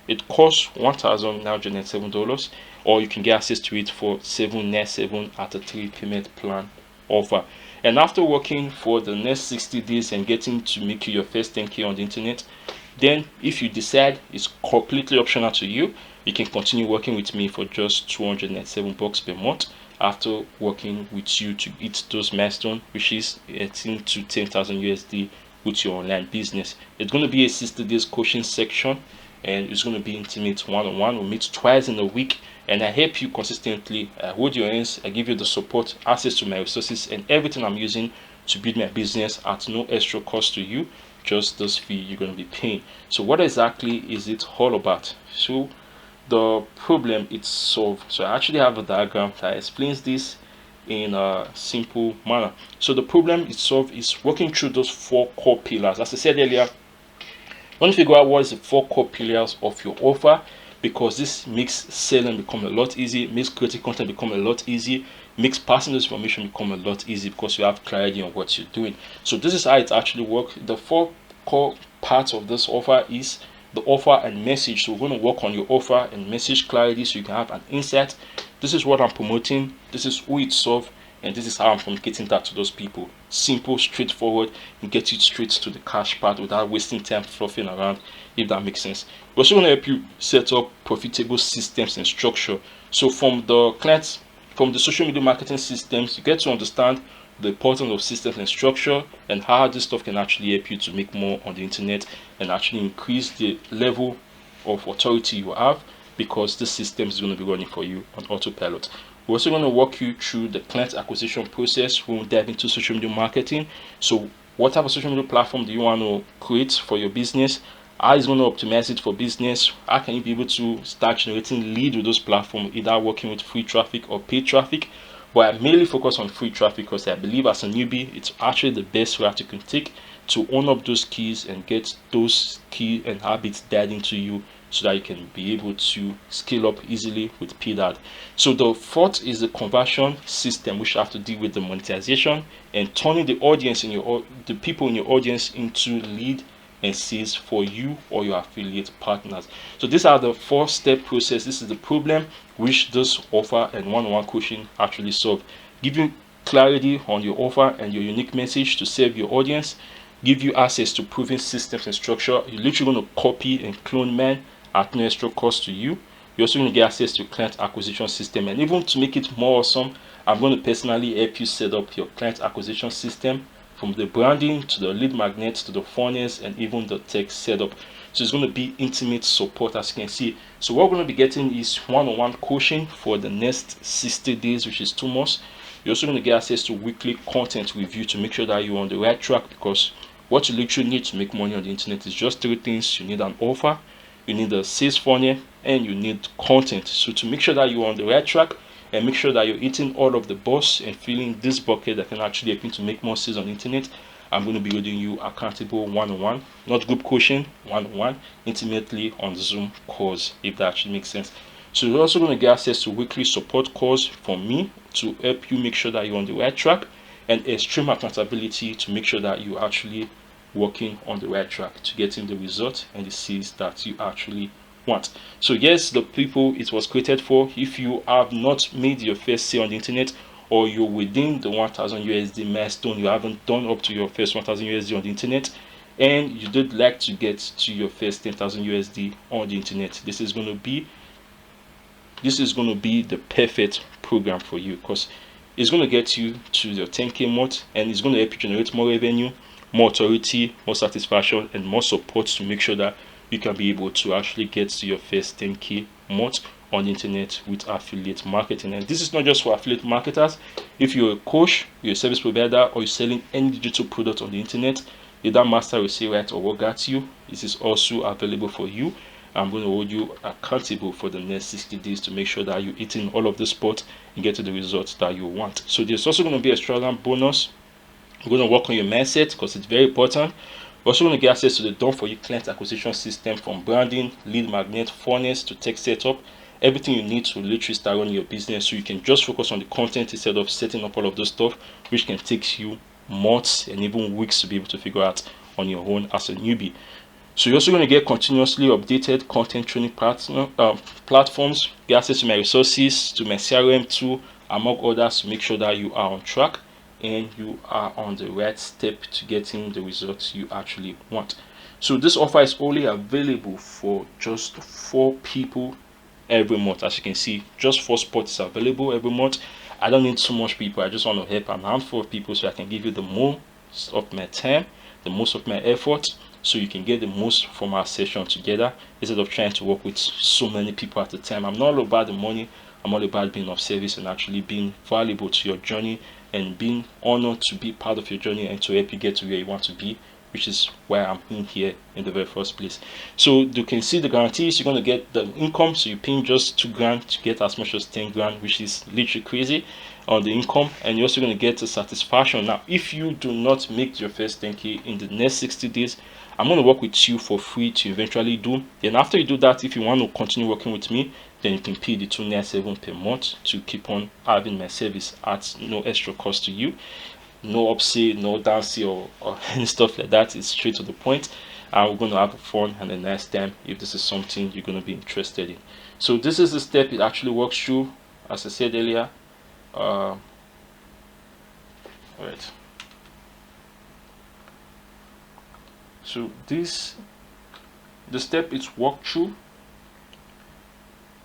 It costs $1,907, or you can get access to it for $797 at a 3 payment plan offer. And after working for the next 60 days and getting to make you your first 10K on the internet, then if you decide it's completely optional to you, you can continue working with me for just $207 per month after working with you to hit those milestones, which is 18 to 10,000 USD with your online business. It's going to be a 60 days coaching section, and it's going to be intimate one-on-one. We'll meet twice in a week, and I help you consistently. I hold your hands, I give you the support, access to my resources, and everything I'm using to build my business at no extra cost to you, just this fee you're going to be paying. So what exactly is it all about? So the problem is solved. So I actually have a diagram that explains this in a simple manner. So the problem itself is working through those 4 core pillars. As I said earlier, want to figure out what is the 4 core pillars of your offer, because this makes selling become a lot easier, makes creating content become a lot easier, makes passing this information become a lot easier, because you have clarity on what you're doing. So this is how it actually works. The 4 core parts of this offer is the offer and message. So we're going to work on your offer and message clarity, so you can have an insight. This is what I'm promoting, this is who it serves, and this is how I'm communicating that to those people. Simple, straightforward, and get you straight to the cash part without wasting time fluffing around, if that makes sense. We're also going to help you set up profitable systems and structure. So from the clients, from the social media marketing systems, you get to understand the importance of systems and structure, and how this stuff can actually help you to make more on the internet and actually increase the level of authority you have, because this system is going to be running for you on autopilot. We're also going to walk you through the client acquisition process. We'll dive into social media marketing. So what type of social media platform do you want to create for your business? How is going to optimize it for business? How can you be able to start generating lead with those platforms, either working with free traffic or paid traffic? But I mainly focus on free traffic, because I believe as a newbie, it's actually the best route you can take to own up those keys and get those key and habits dialed into you, so that you can be able to scale up easily with paid ad. So the fourth is the conversion system, which have to deal with the monetization and turning the audience in the people in your audience into lead and sales for you or your affiliate partners. So these are the 4-step process. This is the problem which this offer and one-on-one coaching actually solve. Give you clarity on your offer and your unique message to serve your audience. Give you access to proven systems and structure. You're literally going to copy and clone mine at no extra cost to you. You're also going to get access to client acquisition system, and even to make it more awesome, I'm going to personally help you set up your client acquisition system, from the branding to the lead magnets to the funnels and even the tech setup. So it's going to be intimate support, as you can see. So what we're going to be getting is one-on-one coaching for the next 60 days, which is 2 months. You're also going to get access to weekly content review to make sure that you're on the right track, because what you literally need to make money on the internet is just 3 things. You need an offer, you need a sales funnel, and you need content. So to make sure that you're on the right track and make sure that you're eating all of the boss and filling this bucket that can actually help you to make more sales on the internet, I'm going to be holding you accountable one-on-one, not group coaching, one-on-one, intimately on Zoom calls, if that actually makes sense. So you're also going to get access to weekly support calls from me to help you make sure that you're on the right track, and extreme accountability to make sure that you're actually working on the right track to getting the result and the sales that you actually want. So yes, the people it was created for. If you have not made your first sale on the internet, or you're within the 1000 USD milestone, you haven't done up to your first 1000 USD on the internet, and you would like to get to your first 10,000 USD on the internet, this is going to be the perfect program for you, because it's going to get you to your 10K month, and it's going to help you generate more revenue, more authority, more satisfaction, and more support to make sure that you can be able to actually get to your first 10K month on the internet with affiliate marketing. And this is not just for affiliate marketers. If you're a coach, you're a service provider, or you're selling any digital product on the internet, either master, receive, right, or work at you, this is also available for you. I'm going to hold you accountable for the next 60 days to make sure that you're hitting all of the spots and get to the results that you want. So there's also going to be a extravagant bonus. We're going to work on your mindset because it's very important. We're also going to get access to the done for you client acquisition system, from branding, lead magnet, funnels to tech setup. Everything you need to literally start running your business, so you can just focus on the content instead of setting up all of those stuff, which can take you months and even weeks to be able to figure out on your own as a newbie. So you're also going to get continuously updated content training platforms, get access to my resources, to my CRM tool, among others, to make sure that you are on track and you are on the right step to getting the results you actually want. So this offer is only available for just 4 people every month. As you can see, just 4 spots are available every month. I don't need too much people. I just want to help a handful of people so I can give you the most of my time, the most of my effort, so you can get the most from our session together instead of trying to work with so many people at a time. I'm not all about the money. I'm all about being of service and actually being valuable to your journey and being honored to be part of your journey and to help you get to where you want to be, which is why I'm in here in the very first place. So you can see the guarantees. You're going to get the income, so you're paying just 2 grand to get as much as 10 grand, which is literally crazy on the income. And you're also going to get the satisfaction. Now, if you do not make your first 10k in the next 60 days, I'm going to work with you for free to eventually do. Then after you do that, if you want to continue working with me, then you can pay the 297 per month to keep on having my service at no extra cost to you. No upsell, no downsell or any stuff like that. It's straight to the point, and we're going to have fun and a nice time if this is something you're going to be interested in. So this is the step it actually works through, as I said earlier. All right. So the step it's walked through.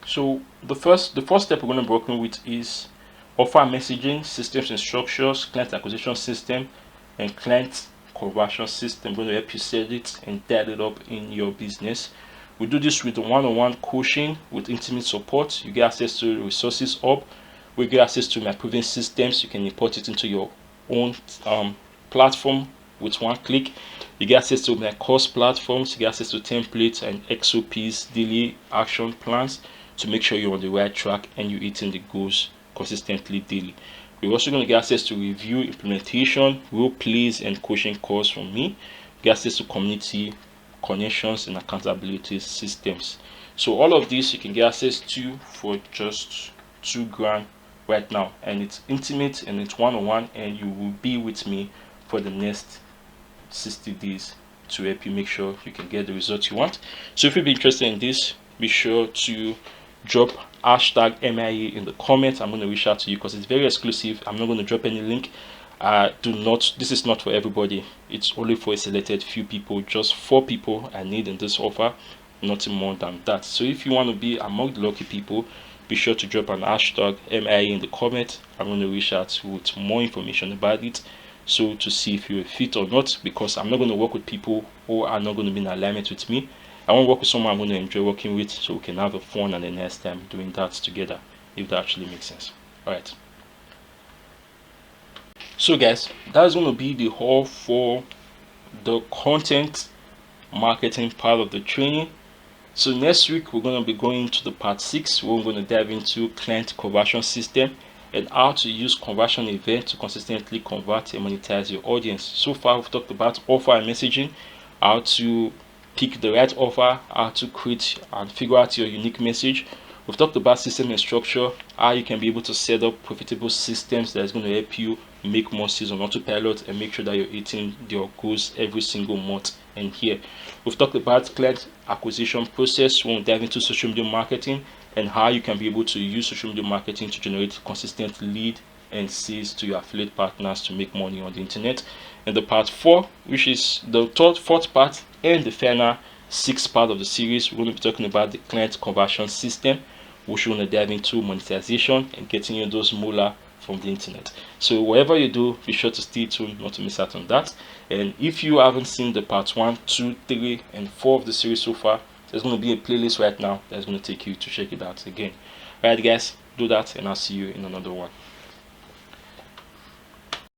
So the first step we're going to be working with is offer messaging, systems and structures, client acquisition system, and client conversion system. I'm going to help you set it and dial it up in your business. We do this with one-on-one coaching with intimate support. You get access to the resources hub. We get access to my proven systems. You can import it into your own platform with one click. You get access to my course platforms. You get access to templates and XOPs, daily action plans, to make sure you're on the right track and you're hitting the goals consistently daily. We're also going to get access to review, implementation, role plays, and coaching calls from me. Get access to community connections and accountability systems. So all of this you can get access to for just 2 grand right now, and it's intimate and it's one-on-one, and you will be with me for the next 60 days to help you make sure you can get the results you want. So if you'd be interested in this, be sure to drop hashtag MIA in the comments. I'm going to reach out to you because it's very exclusive. I'm not going to drop any link. This is not for everybody. It's only for a selected few people. Just 4 people I need in this offer, nothing more than that. So if you want to be among the lucky people, be sure to drop an hashtag MIA in the comment. I'm going to reach out with more information about it, so to see if you're fit or not, because I'm not going to work with people who are not going to be in alignment with me. I want to work with someone I'm going to enjoy working with, so we can have a fun and a nice time doing that together, if that actually makes sense. All right. So guys, that's going to be the whole for the content marketing part of the training. So next week we're going to be going to the part 6, where we're going to dive into client conversion system and how to use conversion events to consistently convert and monetize your audience. So far we've talked about offer and messaging, how to pick the right offer, how to create and figure out your unique message. We've talked about system and structure, how you can be able to set up profitable systems that is going to help you make more sales on autopilot and make sure that you're hitting your goals every single month. And here we've talked about client acquisition process. We'll dive into social media marketing and how you can be able to use social media marketing to generate consistent lead and sales to your affiliate partners to make money on the internet. And the part 4, which is the fourth part and the final 6th part of the series, we're going to be talking about the client conversion system, which we're going to dive into monetization and getting you those moolah from the internet. So whatever you do, be sure to stay tuned not to miss out on that. And if you haven't seen the part 1, 2, 3, and 4 of the series so far, there's going to be a playlist right now that's going to take you to check it out again. Alright guys, do that and I'll see you in another one.